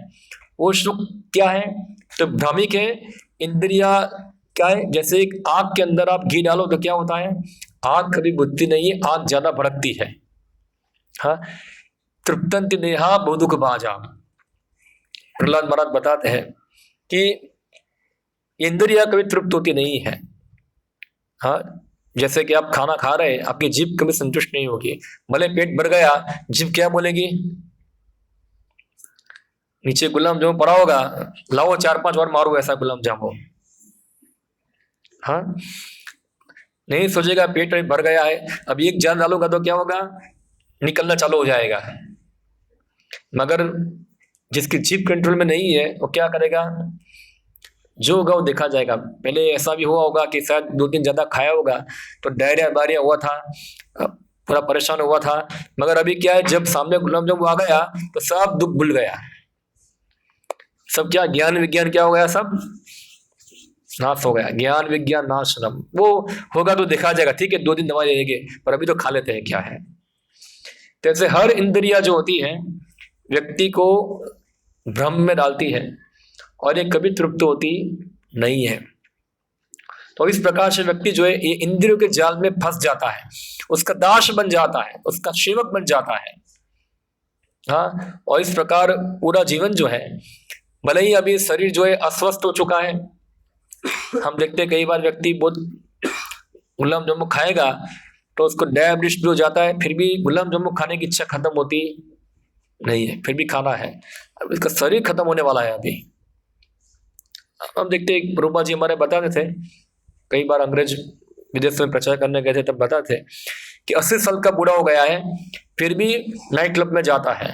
वो सुख क्या है, तो भ्रामिक है। इंद्रिया क्या है, जैसे एक आग के अंदर आप घी डालो तो क्या होता है, आग कभी बुझती नहीं है, आग ज्यादा भड़कती है। हाँ, तृप्तंति नेहा बहुदुख भाजा, प्रहलाद महाराज बताते हैं कि इंद्रिया कभी तृप्त होती नहीं है। हाँ, जैसे कि आप खाना खा रहे हैं, आपकी जीभ कभी संतुष्ट नहीं होगी, भले पेट भर गया, जीभ क्या बोलेगी, नीचे गुलाब जामुन पड़ा होगा, लाओ 4-5 और मारो ऐसा गुलाब जामुन। हाँ, नहीं सोचेगा पेट भर गया है, अब एक जान डालूंगा तो क्या होगा, निकलना चालू हो जाएगा। मगर जिसकी जीभ कंट्रोल में नहीं है वो क्या करेगा, जो होगा वो देखा जाएगा। पहले ऐसा भी हुआ होगा कि शायद 2 दिन ज्यादा खाया होगा तो डायरिया बारिया हुआ था, पूरा परेशान हुआ था। मगर अभी क्या है, जब सामने गुलाब जामुन आ गया तो सब दुख भूल गया, सब क्या ज्ञान विज्ञान क्या हो गया, सब नाश हो गया, ज्ञान विज्ञान नाशनम। वो होगा तो देखा जाएगा, ठीक है 2 दिन दवा लेंगे, पर अभी तो खा लेते हैं क्या है। तो ऐसे हर इंद्रिया जो होती है व्यक्ति को भ्रम में डालती है और ये कभी तृप्त होती नहीं है। तो इस प्रकार से व्यक्ति जो है ये इंद्रियों के जाल में फंस जाता है, उसका दास बन जाता है, उसका सेवक बन जाता है। हाँ, और इस प्रकार पूरा जीवन जो है, भले ही अभी शरीर जो है अस्वस्थ हो चुका है, हम देखते हैं कई बार व्यक्ति बहुत गुलाब जामुन खाएगा तो उसको डायबिटीज भी हो जाता है, फिर भी गुलाब जामुन खाने की इच्छा खत्म होती नहीं है, फिर भी खाना है। अब इसका शरीर खत्म होने वाला है। अभी हम देखते हैं रूपा जी हमारे बताते थे, कई बार अंग्रेज विदेश में प्रचार करने गए थे तब बताते थे कि 80 साल का बूढ़ा हो गया है फिर भी नाइट क्लब में जाता है,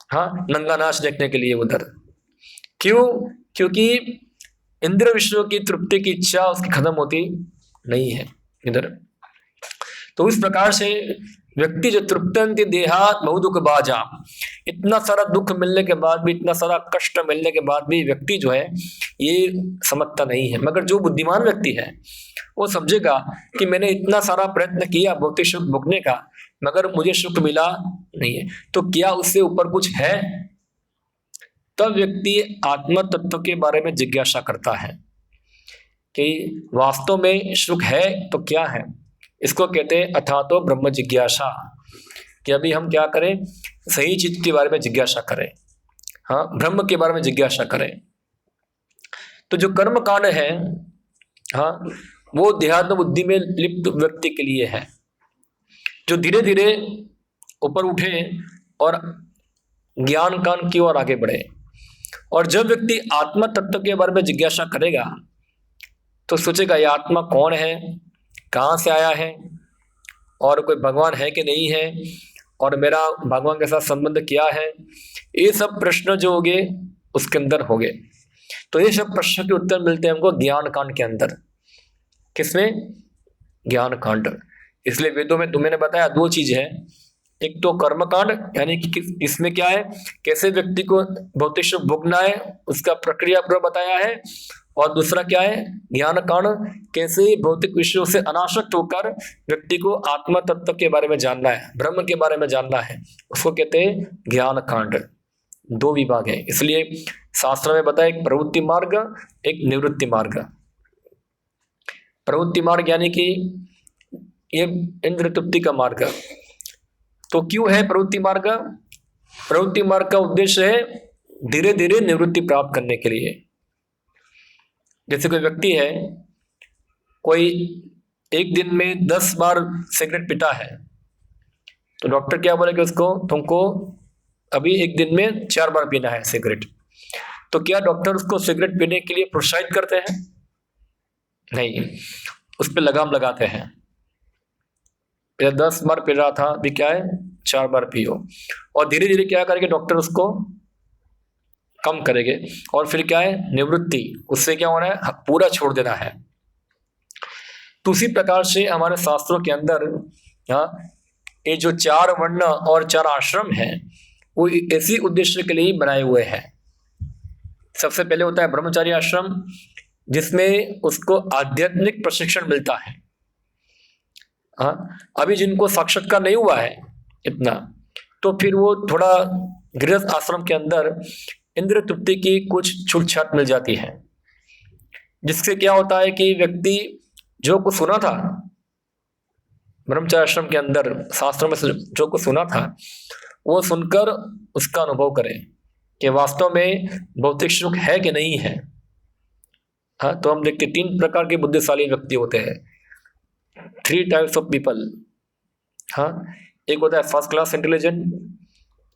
हाँ, नंगा नाच देखने के लिए उधर। क्यों? क्योंकि इंद्र विषयों की तृप्ति की इच्छा उसकी खत्म होती नहीं है इधर। तो इस प्रकार से व्यक्ति जो तृप्तंति देहात बहु दुख बाजा, इतना सारा दुख मिलने के बाद भी, इतना सारा कष्ट मिलने के बाद भी व्यक्ति जो है ये समझता नहीं है। मगर जो बुद्धिमान व्यक्ति है वो समझेगा कि मैंने इतना सारा प्रयत्न किया भौतिक सुख भोगने का, मगर मुझे सुख मिला नहीं है, तो क्या उससे ऊपर कुछ है? तब व्यक्ति आत्म तत्व के बारे में जिज्ञासा करता है कि वास्तव में सुख है तो क्या है। इसको कहते हैं अथातो ब्रह्म जिज्ञासा, कि अभी हम क्या करें, सही चीज के बारे में जिज्ञासा करें, हाँ, ब्रह्म के बारे में जिज्ञासा करें। तो जो कर्म कांड है, हाँ, वो देहात्म बुद्धि में लिप्त व्यक्ति के लिए है, जो धीरे धीरे ऊपर उठे और ज्ञान कांड की ओर आगे बढ़े। और जब व्यक्ति आत्मा तत्व के बारे में जिज्ञासा करेगा तो सोचेगा ये आत्मा कौन है, कहाँ से आया है, और कोई भगवान है कि नहीं है, और मेरा भगवान के साथ संबंध क्या है। ये सब प्रश्न जो होंगे उसके अंदर होंगे। तो ये सब प्रश्न के उत्तर मिलते हैं हमको ज्ञान कांड के अंदर। किसमें? ज्ञान कांड। इसलिए वेदों में मैंने बताया दो चीज है, एक तो कर्म कांड, यानी कि इसमें क्या है, कैसे व्यक्ति को भौतिक सुख भोगना है उसका प्रक्रिया पूरा बताया है, और दूसरा क्या है, ज्ञान कांड, कैसे भौतिक विषयों से अनासक्त होकर व्यक्ति को आत्मा तत्व के बारे में जानना है, ब्रह्म के बारे में जानना है, उसको कहते हैं ज्ञान कांड। दो विभाग है। इसलिए शास्त्र में बताया एक प्रवृत्ति मार्ग, एक निवृत्ति मार्ग। प्रवृत्ति मार्ग यानी कि ये इंद्र तृप्ति का मार्ग। तो क्यों है प्रवृत्ति मार्ग? प्रवृत्ति मार्ग का उद्देश्य है धीरे धीरे निवृत्ति प्राप्त करने के लिए। जैसे कोई व्यक्ति है, कोई एक दिन में 10 बार सिगरेट पीता है, तो डॉक्टर क्या बोलेगा उसको, तुमको अभी एक दिन में 4 बार पीना है सिगरेट। तो क्या डॉक्टर उसको सिगरेट पीने के लिए प्रोत्साहित करते हैं? नहीं, उस पर लगाम लगाते हैं। 10 बार पी रहा था, अभी क्या है 4 बार पियो, और धीरे धीरे क्या करेंगे डॉक्टर उसको कम करेंगे, और फिर क्या है निवृत्ति, उससे क्या होना है पूरा छोड़ देना है। तो उसी प्रकार से हमारे शास्त्रों के अंदर ये जो 4 वर्ण और 4 आश्रम है वो इसी उद्देश्य के लिए बनाए हुए हैं। सबसे पहले होता है ब्रह्मचारी आश्रम, जिसमें उसको आध्यात्मिक प्रशिक्षण मिलता है। हाँ, अभी जिनको साक्षात्कार नहीं हुआ है इतना, तो फिर वो थोड़ा गृहस्थ आश्रम के अंदर इंद्र तृप्ति की कुछ छूट छाट मिल जाती है, जिससे क्या होता है कि व्यक्ति जो कुछ सुना था ब्रह्मचारी आश्रम के अंदर, शास्त्रों में जो कुछ सुना था, वो सुनकर उसका अनुभव करे कि वास्तव में भौतिक सुख है कि नहीं है। हाँ, तो हम देखते 3 प्रकार के बुद्धिशाली व्यक्ति होते हैं, 3 टाइप्स ऑफ पीपल। हाँ, एक होता है फर्स्ट क्लास इंटेलिजेंट,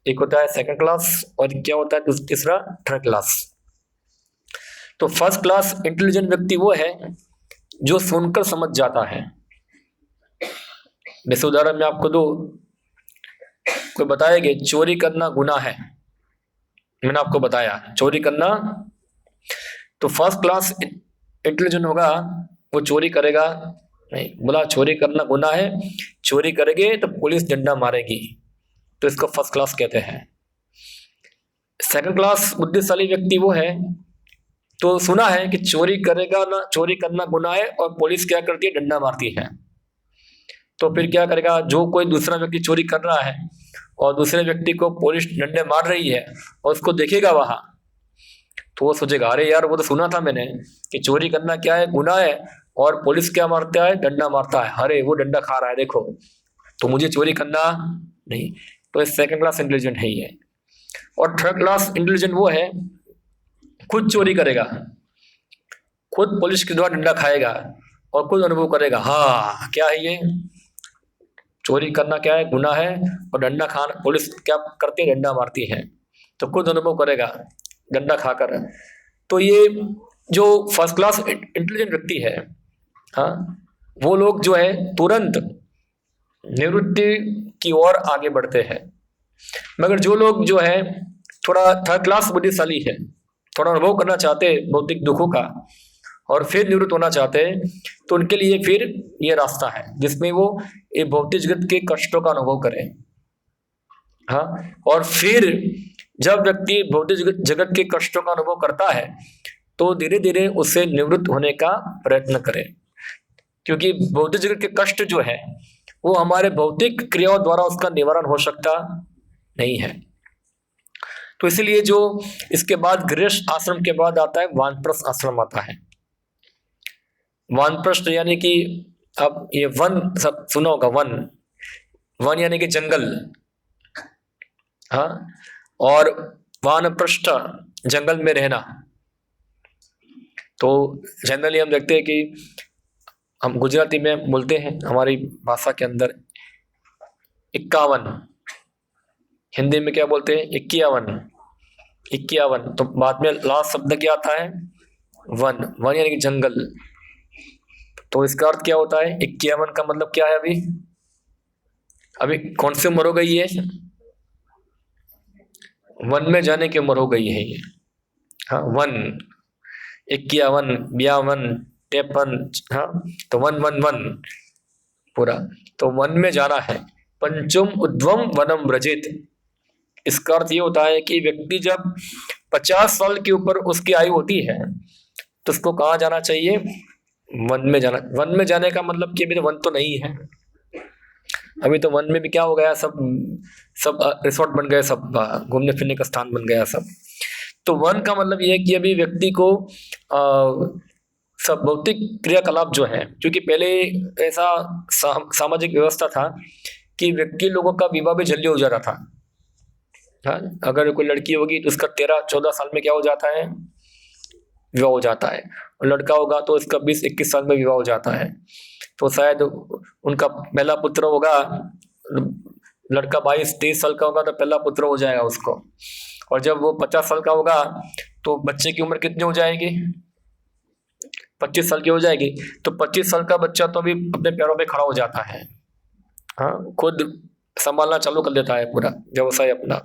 एक होता है सेकंड क्लास, और क्या होता है तीसरा थर्ड क्लास। तो फर्स्ट क्लास इंटेलिजेंट व्यक्ति वो है जो सुनकर समझ जाता है। जैसे उदाहरण में आपको दो, कोई बताएगा चोरी करना गुनाह है, मैंने आपको बताया चोरी करना, तो फर्स्ट क्लास इंटेलिजेंट होगा वो चोरी करेगा नहीं, बोला चोरी करना गुनाह है, चोरी करेंगे तो पुलिस डंडा मारेगी, तो इसको फर्स्ट क्लास कहते हैं। सेकंड क्लास बुद्धिशाली व्यक्ति वो है, तो सुना है कि चोरी करेगा ना, चोरी करना गुनाह है, और पुलिस क्या करती है डंडा मारती है, तो फिर क्या करेगा, जो कोई दूसरा व्यक्ति चोरी कर रहा है और दूसरे व्यक्ति को पुलिस डंडे मार रही है और उसको देखेगा वहां, तो वो सोचेगा अरे यार वो तो सुना था मैंने कि चोरी करना क्या है गुनाह है, और पुलिस क्या मारता है डंडा मारता है, अरे वो डंडा खा रहा है देखो, तो मुझे चोरी करना नहीं। तो सेकंड क्लास इंटेलिजेंट है ये। और थर्ड क्लास इंटेलिजेंट वो है खुद चोरी करेगा, खुद पुलिस के द्वारा डंडा खाएगा और खुद अनुभव करेगा, हाँ क्या है ये, चोरी करना क्या है गुनाह है, और डंडा खाना, पुलिस क्या करती है डंडा मारती है, तो खुद अनुभव करेगा डंडा खाकर। तो ये जो फर्स्ट क्लास इंटेलिजेंट व्यक्ति है, हाँ, वो लोग जो है तुरंत निवृत्ति की ओर आगे बढ़ते हैं। मगर जो लोग जो है थोड़ा थर्ड क्लास बुद्धिशाली है, थोड़ा अनुभव करना चाहते हैं भौतिक दुखों का और फिर निवृत्त होना चाहते हैं, तो उनके लिए फिर ये रास्ता है जिसमें वो ये भौतिक जगत के कष्टों का अनुभव करें। हाँ, और फिर जब व्यक्ति भौतिक जगत के कष्टों का अनुभव करता है तो धीरे धीरे उससे निवृत्त होने का प्रयत्न करें, क्योंकि भौतिक जगत के कष्ट जो है वो हमारे भौतिक क्रियाओं द्वारा उसका निवारण हो सकता नहीं है। तो इसलिए जो इसके बाद गृहस्थ आश्रम के बाद आता है वानप्रस्थ आश्रम आता है। वानप्रस्थ यानी कि अब ये वन सब सुना होगा, वन वन यानी कि जंगल, हाँ, और वानप्रस्थ जंगल में रहना। तो जनरली हम देखते हैं कि हम गुजराती में बोलते हैं हमारी भाषा के अंदर 51, हिंदी में क्या बोलते हैं 51, 51। तो बाद में लास्ट शब्द क्या आता है, वन, वन यानी कि जंगल। तो इसका अर्थ क्या होता है, 51 का मतलब क्या है, अभी अभी कौन सी उम्र हो गई है, वन में जाने की उम्र हो गई है ये, हाँ, वन, 51, 52, 53, हाँ, तो वन वन वन पूरा, तो वन में जाना है। पंचम उद्वम वनम व्रजेत, इसका अर्थ ये होता है कि व्यक्ति जब 50 साल के ऊपर उसकी आयु होती है तो उसको कहाँ जाना चाहिए, वन में जाना। वन में जाने का मतलब कि अभी तो वन तो नहीं है, अभी तो वन में भी क्या हो गया, सब सब रिसोर्ट बन गए, सब घूमने फिरने का स्थान बन गया सब। तो वन का मतलब ये है कि अभी व्यक्ति को सब भौतिक क्रियाकलाप जो है, क्योंकि पहले ऐसा सामाजिक व्यवस्था था कि व्यक्ति लोगों का विवाह भी जल्दी हो जाता था, हाँ, अगर कोई लड़की होगी तो उसका 13-14 साल में क्या हो जाता है, विवाह हो जाता है, और लड़का होगा तो इसका 20-21 साल में विवाह हो जाता है। तो शायद उनका पहला पुत्र होगा, लड़का 22-23 साल का होगा तो पहला पुत्र हो जाएगा उसको, और जब वो 50 साल का होगा तो बच्चे की उम्र कितनी हो जाएगी, 25 साल की हो जाएगी। तो 25 साल का बच्चा तो अभी अपने पैरों पे खड़ा हो जाता है, हाँ, खुद संभालना चालू कर देता है पूरा व्यवसाय अपना।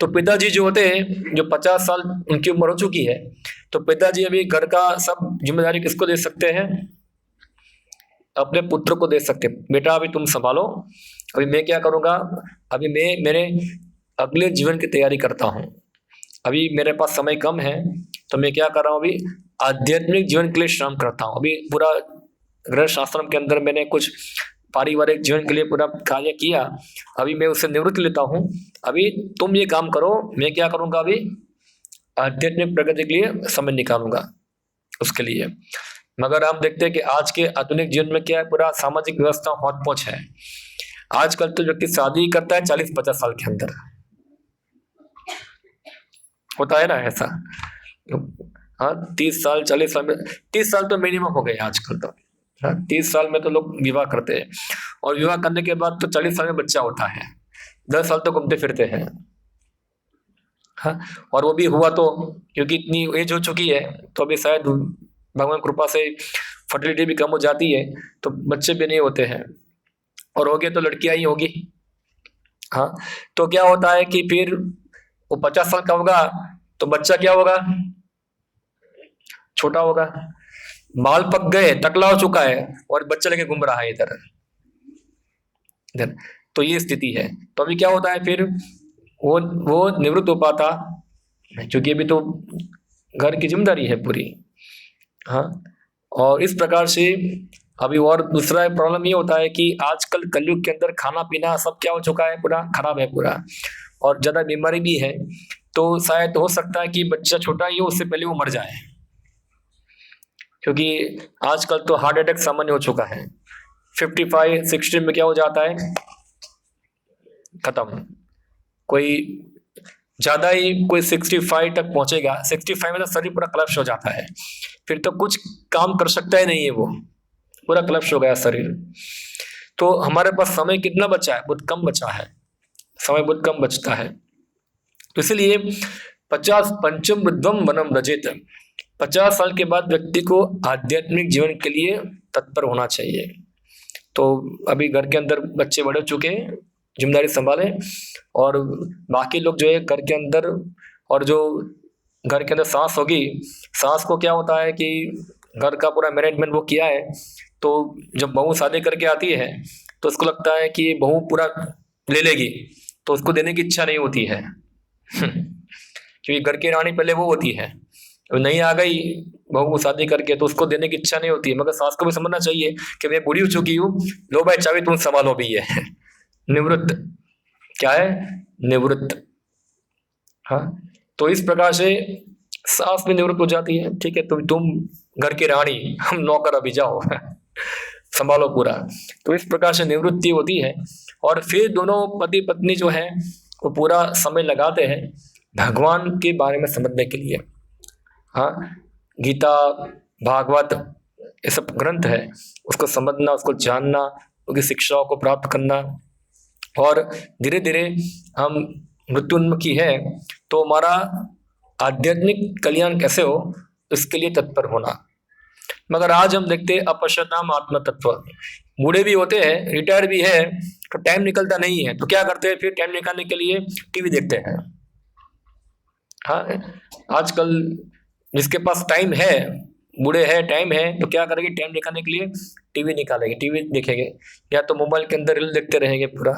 तो पिताजी जो होते हैं, जो 50 साल उनकी उम्र हो चुकी है, तो पिताजी अभी घर का सब जिम्मेदारी किसको दे सकते हैं, अपने पुत्र को दे सकते हैं, बेटा अभी तुम संभालो, अभी मैं क्या करूँगा, अभी मैं मेरे अगले जीवन की तैयारी करता हूँ, अभी मेरे पास समय कम है, तो मैं क्या कर रहा हूँ, अभी आध्यात्मिक जीवन के लिए श्रम करता हूँ। अभी पूरा गृहस्थ आश्रम के अंदर मैंने कुछ पारिवारिक जीवन के लिए पूरा कार्य किया, अभी मैं उससे निवृत्ति लेता हूँ, अभी तुम ये काम करो, मैं क्या करूँगा, अभी आध्यात्मिक प्रगति के लिए समय निकालूंगा उसके लिए। मगर हम देखते हैं कि आज के आधुनिक जीवन में क्या है, पूरा सामाजिक व्यवस्था हौच पौच है। आजकल तो व्यक्ति शादी करता है 40-50 साल के अंदर, होता है ना ऐसा, हाँ, 30 साल 40 साल में, 30 साल तो मिनिमम हो गए आजकल तो, हाँ, 30 साल में तो लोग विवाह करते हैं, और विवाह करने के बाद तो 40 साल में बच्चा होता है, 10 साल तो घूमते फिरते हैं, हाँ, और वो भी हुआ तो क्योंकि इतनी एज हो चुकी है, तो अभी शायद भगवान कृपा से फर्टिलिटी भी कम हो जाती है, तो बच्चे भी नहीं होते हैं, और हो गए तो लड़कियां ही होगी, हाँ। तो क्या होता है कि फिर वो 50 साल का होगा तो बच्चा क्या होगा, छोटा होगा, बाल पक गए, टकला हो चुका है, और बच्चा लेके घूम रहा है इधर इधर। तो ये स्थिति है। तो अभी क्या होता है, फिर वो निवृत्त हो पाता, क्योंकि अभी तो घर की जिम्मेदारी है पूरी, हाँ। और इस प्रकार से अभी और दूसरा प्रॉब्लम ये होता है कि आजकल कलयुग के अंदर खाना पीना सब क्या हो चुका है, पूरा खराब है पूरा, और ज़्यादा बीमारी भी है। तो शायद हो सकता है कि बच्चा छोटा ही हो, उससे पहले वो मर जाए, क्योंकि आजकल तो हार्ट अटैक सामान्य हो चुका है, 55-60 में क्या हो जाता है, खत्म। कोई ज़्यादा ही कोई 65 तक पहुंचेगा, 65 में तो शरीर पूरा क्लैप्स हो जाता है, फिर तो कुछ काम कर सकता ही नहीं है, वो पूरा क्लैप्स हो गया शरीर। तो हमारे पास समय कितना बचा है, बहुत कम बचा है, समय बहुत कम बचता है। तो इसलिए 50 पंचम वृद्धम वनम व्रजेत, 50 साल के बाद व्यक्ति को आध्यात्मिक जीवन के लिए तत्पर होना चाहिए। तो अभी घर के अंदर बच्चे बड़े हो चुके हैं, जिम्मेदारी संभालें, और बाकी लोग जो है घर के अंदर, और जो घर के अंदर सास होगी, सास को क्या होता है कि घर का पूरा मैनेजमेंट वो किया है, तो जब बहू शादी करके आती है तो उसको लगता है कि बहू पूरा ले लेगी, तो उसको देने की इच्छा नहीं होती है क्योंकि घर की रानी पहले वो होती है, नहीं आ गई बहू शादी करके तो उसको देने की इच्छा नहीं होती है। मगर सास को भी समझना चाहिए कि मैं बूढ़ी हो चुकी हूँ, लो भाई चाबी तुम संभालो भी है निवृत्त, क्या है, निवृत्त, हाँ। तो इस प्रकार से सास में निवृत्त हो जाती है, ठीक है, तो तुम घर की रानी, हम नौकर, अभी जाओ संभालो पूरा। तो इस प्रकार से निवृत्ति होती है और फिर दोनों पति पत्नी जो है वो पूरा समय लगाते हैं भगवान के बारे में समझने के लिए। हाँ, गीता, भागवत, ये सब ग्रंथ है, उसको समझना, उसको जानना, उसकी शिक्षाओं को प्राप्त करना, और धीरे धीरे हम मृत्युन्मुखी है तो हमारा आध्यात्मिक कल्याण कैसे हो इसके लिए तत्पर होना। मगर आज हम देखते हैं अपश्यताम आत्म तत्व, बूढ़े भी होते हैं, रिटायर्ड भी है, तो टाइम निकलता नहीं है, तो क्या करते हैं फिर टाइम निकालने के लिए टीवी देखते हैं। हाँ, आजकल जिसके पास टाइम है, बूढ़े हैं, टाइम है, तो क्या करेंगे, टाइम निकालने के लिए टीवी निकालेंगे, टीवी देखेंगे, या तो मोबाइल के अंदर रील देखते रहेंगे पूरा,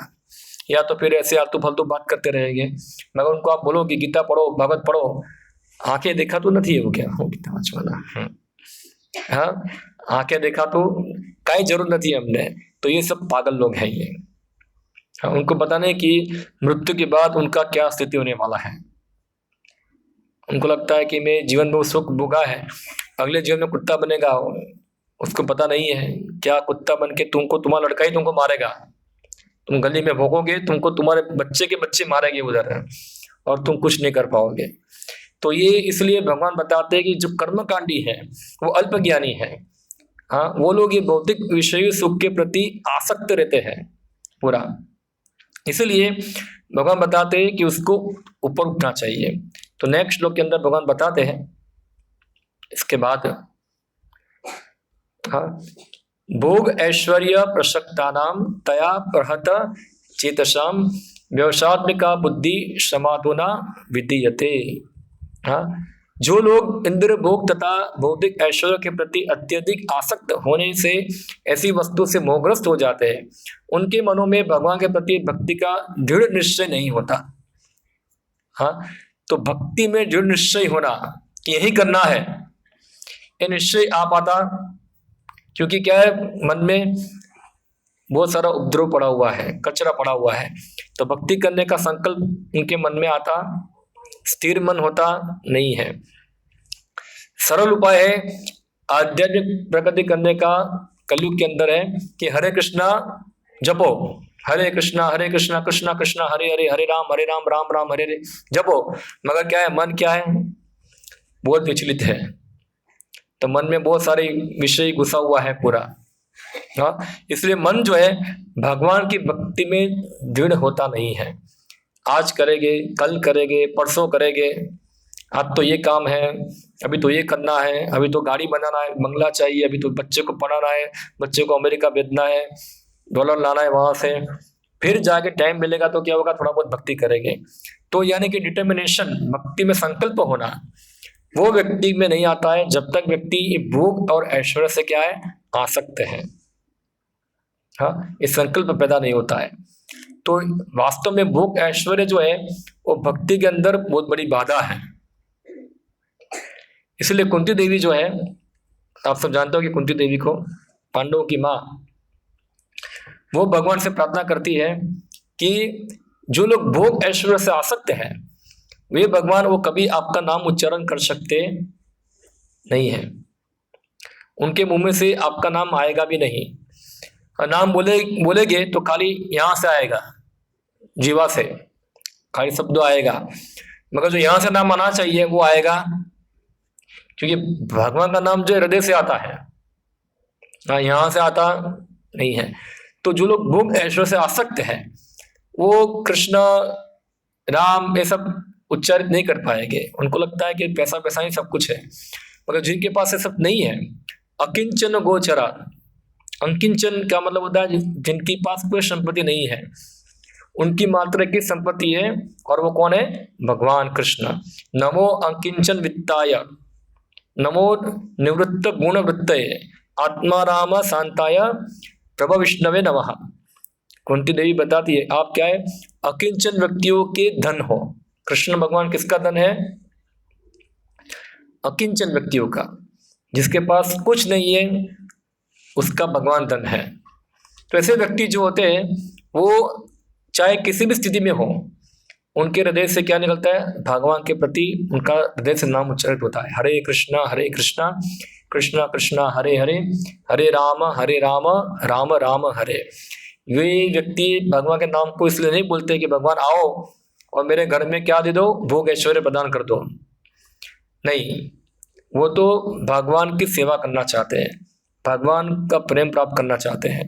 या तो फिर ऐसे आलतू फालतू बात करते रहेंगे। मगर उनको आप बोलो कि गीता पढ़ो, भागवत पढ़ो, आंखें देखा तो नहीं है वो, क्या वो गीता वाला, हाँ, आंखें देखा तो काई जरूरत नहीं है हमने। तो ये सब पागल लोग हैं ये। हाँ, उनको पता नहीं कि मृत्यु के बाद उनका क्या स्थिति होने वाला है। उनको लगता है कि मैं जीवन में सुख भोगा है, अगले जीवन में कुत्ता बनेगा। उसको पता नहीं है क्या कुत्ता बन के तुमको, तुम्हारा लड़का ही तुमको मारेगा, तुम गली में भोगोगे, तुमको तुम्हारे बच्चे के बच्चे मारेंगे उधर, और तुम कुछ नहीं कर पाओगे। तो ये इसलिए भगवान बताते हैं कि जो कर्मकांडी है वो अल्पज्ञानी है। हाँ, वो लोग ये भौतिक विषय सुख के प्रति आसक्त रहते हैं पूरा, इसलिए भगवान बताते हैं कि उसको ऊपर उठना चाहिए। तो नेक्स्ट श्लोक के अंदर भगवान बताते हैं इसके बाद, हाँ, भोग ऐश्वर्य प्रसक्तानाम तया प्रहत चेतसाम व्यवसात्मिका बुद्धि समाधुना विधीयते। हाँ, जो लोग इंद्र भोग तथा भौतिक ऐश्वर्य के प्रति अत्यधिक आसक्त होने से ऐसी वस्तु से मोहग्रस्त हो जाते हैं, उनके मनों में भगवान के प्रति भक्ति का दृढ़ निश्चय नहीं होता। हाँ, तो भक्ति में दृढ़ निश्चय होना कि यही करना है, ये निश्चय आ पाता, क्योंकि क्या है, मन में बहुत सारा उपद्रव पड़ा हुआ है, कचरा पड़ा हुआ है। तो भक्ति करने का संकल्प उनके मन में आता, स्थिर मन होता नहीं है। सरल उपाय है आध्यात्मिक प्रगति करने का कलयुग के अंदर है कि हरे कृष्णा जपो, हरे कृष्णा कृष्णा कृष्णा हरे हरे, हरे राम राम राम हरे हरे जपो। मगर क्या है, मन क्या है, बहुत विचलित है। तो मन में बहुत सारे विषय घुसा हुआ है पूरा। हाँ, इसलिए मन जो है भगवान की भक्ति में दृढ़ होता नहीं है। आज करेंगे, कल करेंगे, परसों करेंगे, आज तो ये काम है, अभी तो ये करना है, अभी तो गाड़ी बनाना है, बंगला चाहिए, अभी तो बच्चे को पढ़ाना है, बच्चे को अमेरिका भेजना है, डॉलर लाना है वहां से, फिर जाके टाइम मिलेगा तो क्या होगा, थोड़ा बहुत भक्ति करेंगे। तो यानी कि डिटर्मिनेशन, भक्ति में संकल्प होना, वो व्यक्ति में नहीं आता है जब तक व्यक्ति भोग और ऐश्वर्य से क्या है, आसक्त है। हाँ, ये संकल्प पैदा नहीं होता है। तो वास्तव में भोग ऐश्वर्य जो है वो भक्ति के अंदर बहुत बड़ी बाधा है। इसलिए कुंती देवी जो है, आप सब जानते हो कि कुंती देवी को, पांडवों की माँ, वो भगवान से प्रार्थना करती है कि जो लोग भोग ऐश्वर्य से आसक्त हैं वे भगवान, वो कभी आपका नाम उच्चारण कर सकते नहीं है, उनके मुंह में से आपका नाम आएगा भी नहीं। नाम बोलेंगे तो खाली यहाँ से आएगा, जीवा से खाली शब्द आएगा, मगर जो यहाँ से नाम आना चाहिए वो आएगा, क्योंकि भगवान का नाम जो हृदय से आता है, यहाँ से आता नहीं है। तो जो लोग भोग ऐश्वर्य से आसक्त हैं वो कृष्ण राम ये सब उच्चारित नहीं कर पाएंगे। उनको लगता है कि पैसा पैसा ही सब कुछ है, मगर जिनके पास ये सब नहीं है, अकिंचन गोचरा, अंकिंचन का मतलब होता है जिनके पास कोई संपत्ति नहीं है, उनकी मात्र की संपत्ति है, और वो कौन है, भगवान कृष्ण। नमो अंकिंचन वित्ताय, नमो निवृत्त गुण वृत्तये, आत्मा राम शांताय प्रभु विष्णवे नमः। कुंती देवी बताती है आप क्या है, अकिंचन व्यक्तियों के धन हो। कृष्ण भगवान किसका धन है, अकिंचन व्यक्तियों का, जिसके पास कुछ नहीं है उसका भगवान धन है। तो ऐसे व्यक्ति जो होते हैं वो चाहे किसी भी स्थिति में हो, उनके हृदय से क्या निकलता है, भगवान के प्रति उनका हृदय से नाम उच्चारित होता है, हरे कृष्णा कृष्णा कृष्णा हरे हरे, हरे राम राम राम हरे। वे व्यक्ति भगवान के नाम को इसलिए नहीं बोलते कि भगवान आओ और मेरे घर में क्या दे दो, भोग ऐश्वर्य प्रदान कर दो। नहीं, वो तो भगवान की सेवा करना चाहते हैं, भगवान का प्रेम प्राप्त करना चाहते हैं।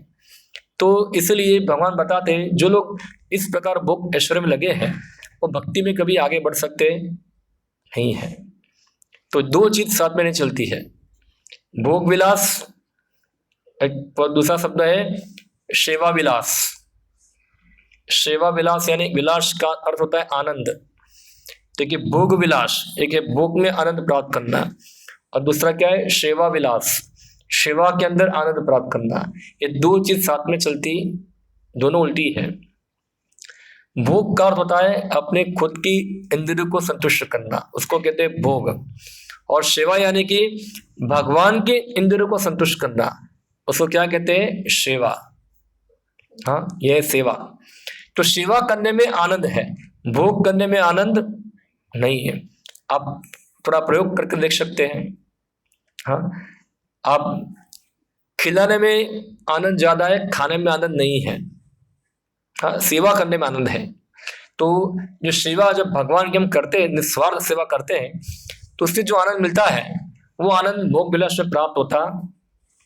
तो इसलिए भगवान बताते हैं जो लोग इस प्रकार भोग ऐश्वर्य में लगे हैं वो भक्ति में कभी आगे बढ़ सकते नहीं है। तो दो चीज साथ में नहीं चलती है, भोग विलास और दूसरा शब्द है सेवा विलास। सेवा विलास यानी विलास का अर्थ होता है आनंद। देखिए भोग विलास एक है भोग में आनंद प्राप्त करना, और दूसरा क्या है सेवा विलास, सेवा के अंदर आनंद प्राप्त करना। ये दो चीज साथ में चलती, दोनों उल्टी है। भोग का अर्थ होता है अपने खुद की इंद्रियों को संतुष्ट करना, उसको कहते हैं भोग। और सेवा यानी कि भगवान के इंद्रियों को संतुष्ट करना, उसको क्या कहते हैं सेवा। हाँ, यह है सेवा। तो सेवा करने में आनंद है, भोग करने में आनंद नहीं है। आप थोड़ा प्रयोग करके देख सकते हैं। हाँ, आप खिलाने में आनंद ज्यादा है, खाने में आनंद नहीं है। हाँ, सेवा करने में आनंद है। तो जो सेवा जब भगवान की हम करते हैं, निस्वार्थ सेवा करते हैं, तो उससे जो आनंद मिलता है वो आनंद भोग विलास में प्राप्त होता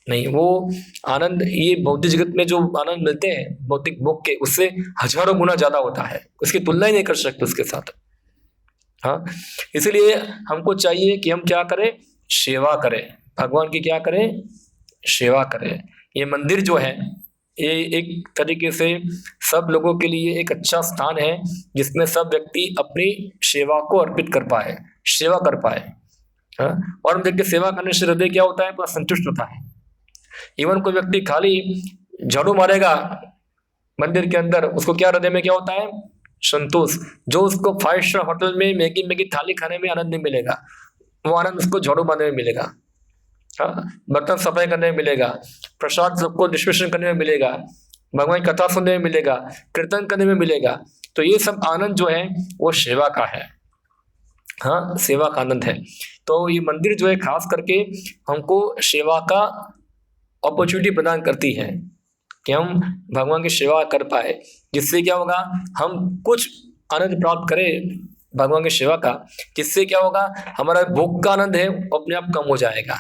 नहीं। वो आनंद ये भौतिक जगत में जो आनंद मिलते हैं भौतिक भोग के, उससे हजारों गुना ज्यादा होता है, उसकी तुलना ही नहीं कर सकते उसके साथ। हाँ, इसलिए हमको चाहिए कि हम क्या करें, सेवा करें, भगवान की क्या करें, सेवा करें। ये मंदिर जो है ये एक तरीके से सब लोगों के लिए एक अच्छा स्थान है जिसमें सब व्यक्ति अपनी सेवा को अर्पित कर पाए, सेवा कर पाए। हाँ, और हम देखते सेवा करने से हृदय क्या होता है, पूरा संतुष्ट होता है। इवन कोई व्यक्ति खाली झाड़ू मारेगा मंदिर के अंदर, उसको क्या हृदय में क्या होता है, संतोष। जो उसको 5 स्टार होटल में मैगी मैगी थाली खाने में आनंद नहीं मिलेगा, वो आनंद उसको झाड़ू मारने में मिलेगा। हाँ, बर्तन सफाई करने में मिलेगा, प्रसाद सबको डिस्ट्रीब्यूशन करने में मिलेगा, भगवान की कथा सुनने में मिलेगा, कीर्तन करने में मिलेगा। तो ये सब आनंद जो है वो सेवा का है। हाँ, सेवा का आनंद है। तो ये मंदिर जो है खास करके हमको सेवा का अपॉर्चुनिटी प्रदान करती है कि हम भगवान की सेवा कर पाए, जिससे क्या होगा, हम कुछ आनंद प्राप्त करें भगवान की सेवा का, जिससे क्या होगा, हमारा भोग का आनंद है वो अपने आप कम हो जाएगा।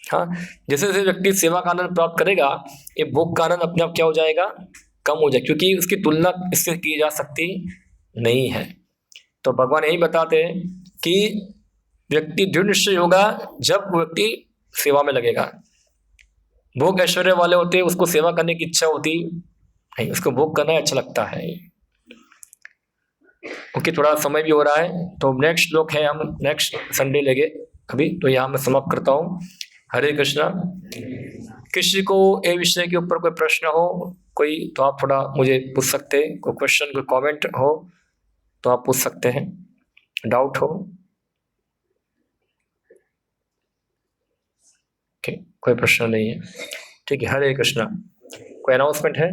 हाँ, जैसे जैसे व्यक्ति सेवा का आनंद प्राप्त करेगा, ये भोग का आनंद अपने आप क्या हो जाएगा, कम हो जाएगा, क्योंकि उसकी तुलना इससे की जा सकती नहीं है। तो भगवान यही बताते हैं कि व्यक्ति दृढ़ निश्चय होगा जब व्यक्ति सेवा में लगेगा। भोग ऐश्वर्य वाले होते हैं, उसको सेवा करने की इच्छा होती नहीं, उसको भोग करना अच्छा लगता है। ओके, थोड़ा समय भी हो रहा है, तो नेक्स्ट श्लोक है, हम नेक्स्ट संडे लेंगे अभी। तो यहाँ मैं समाप्त करता हूँ। हरे कृष्णा। किसी को ये विषय के ऊपर कोई प्रश्न हो कोई, तो आप थोड़ा मुझे पूछ सकते हैं। कोई क्वेश्चन, कोई कमेंट हो तो आप पूछ सकते हैं, डाउट हो। ठीक, कोई प्रश्न नहीं है। ठीक है, हरे कृष्णा। कोई अनाउंसमेंट है?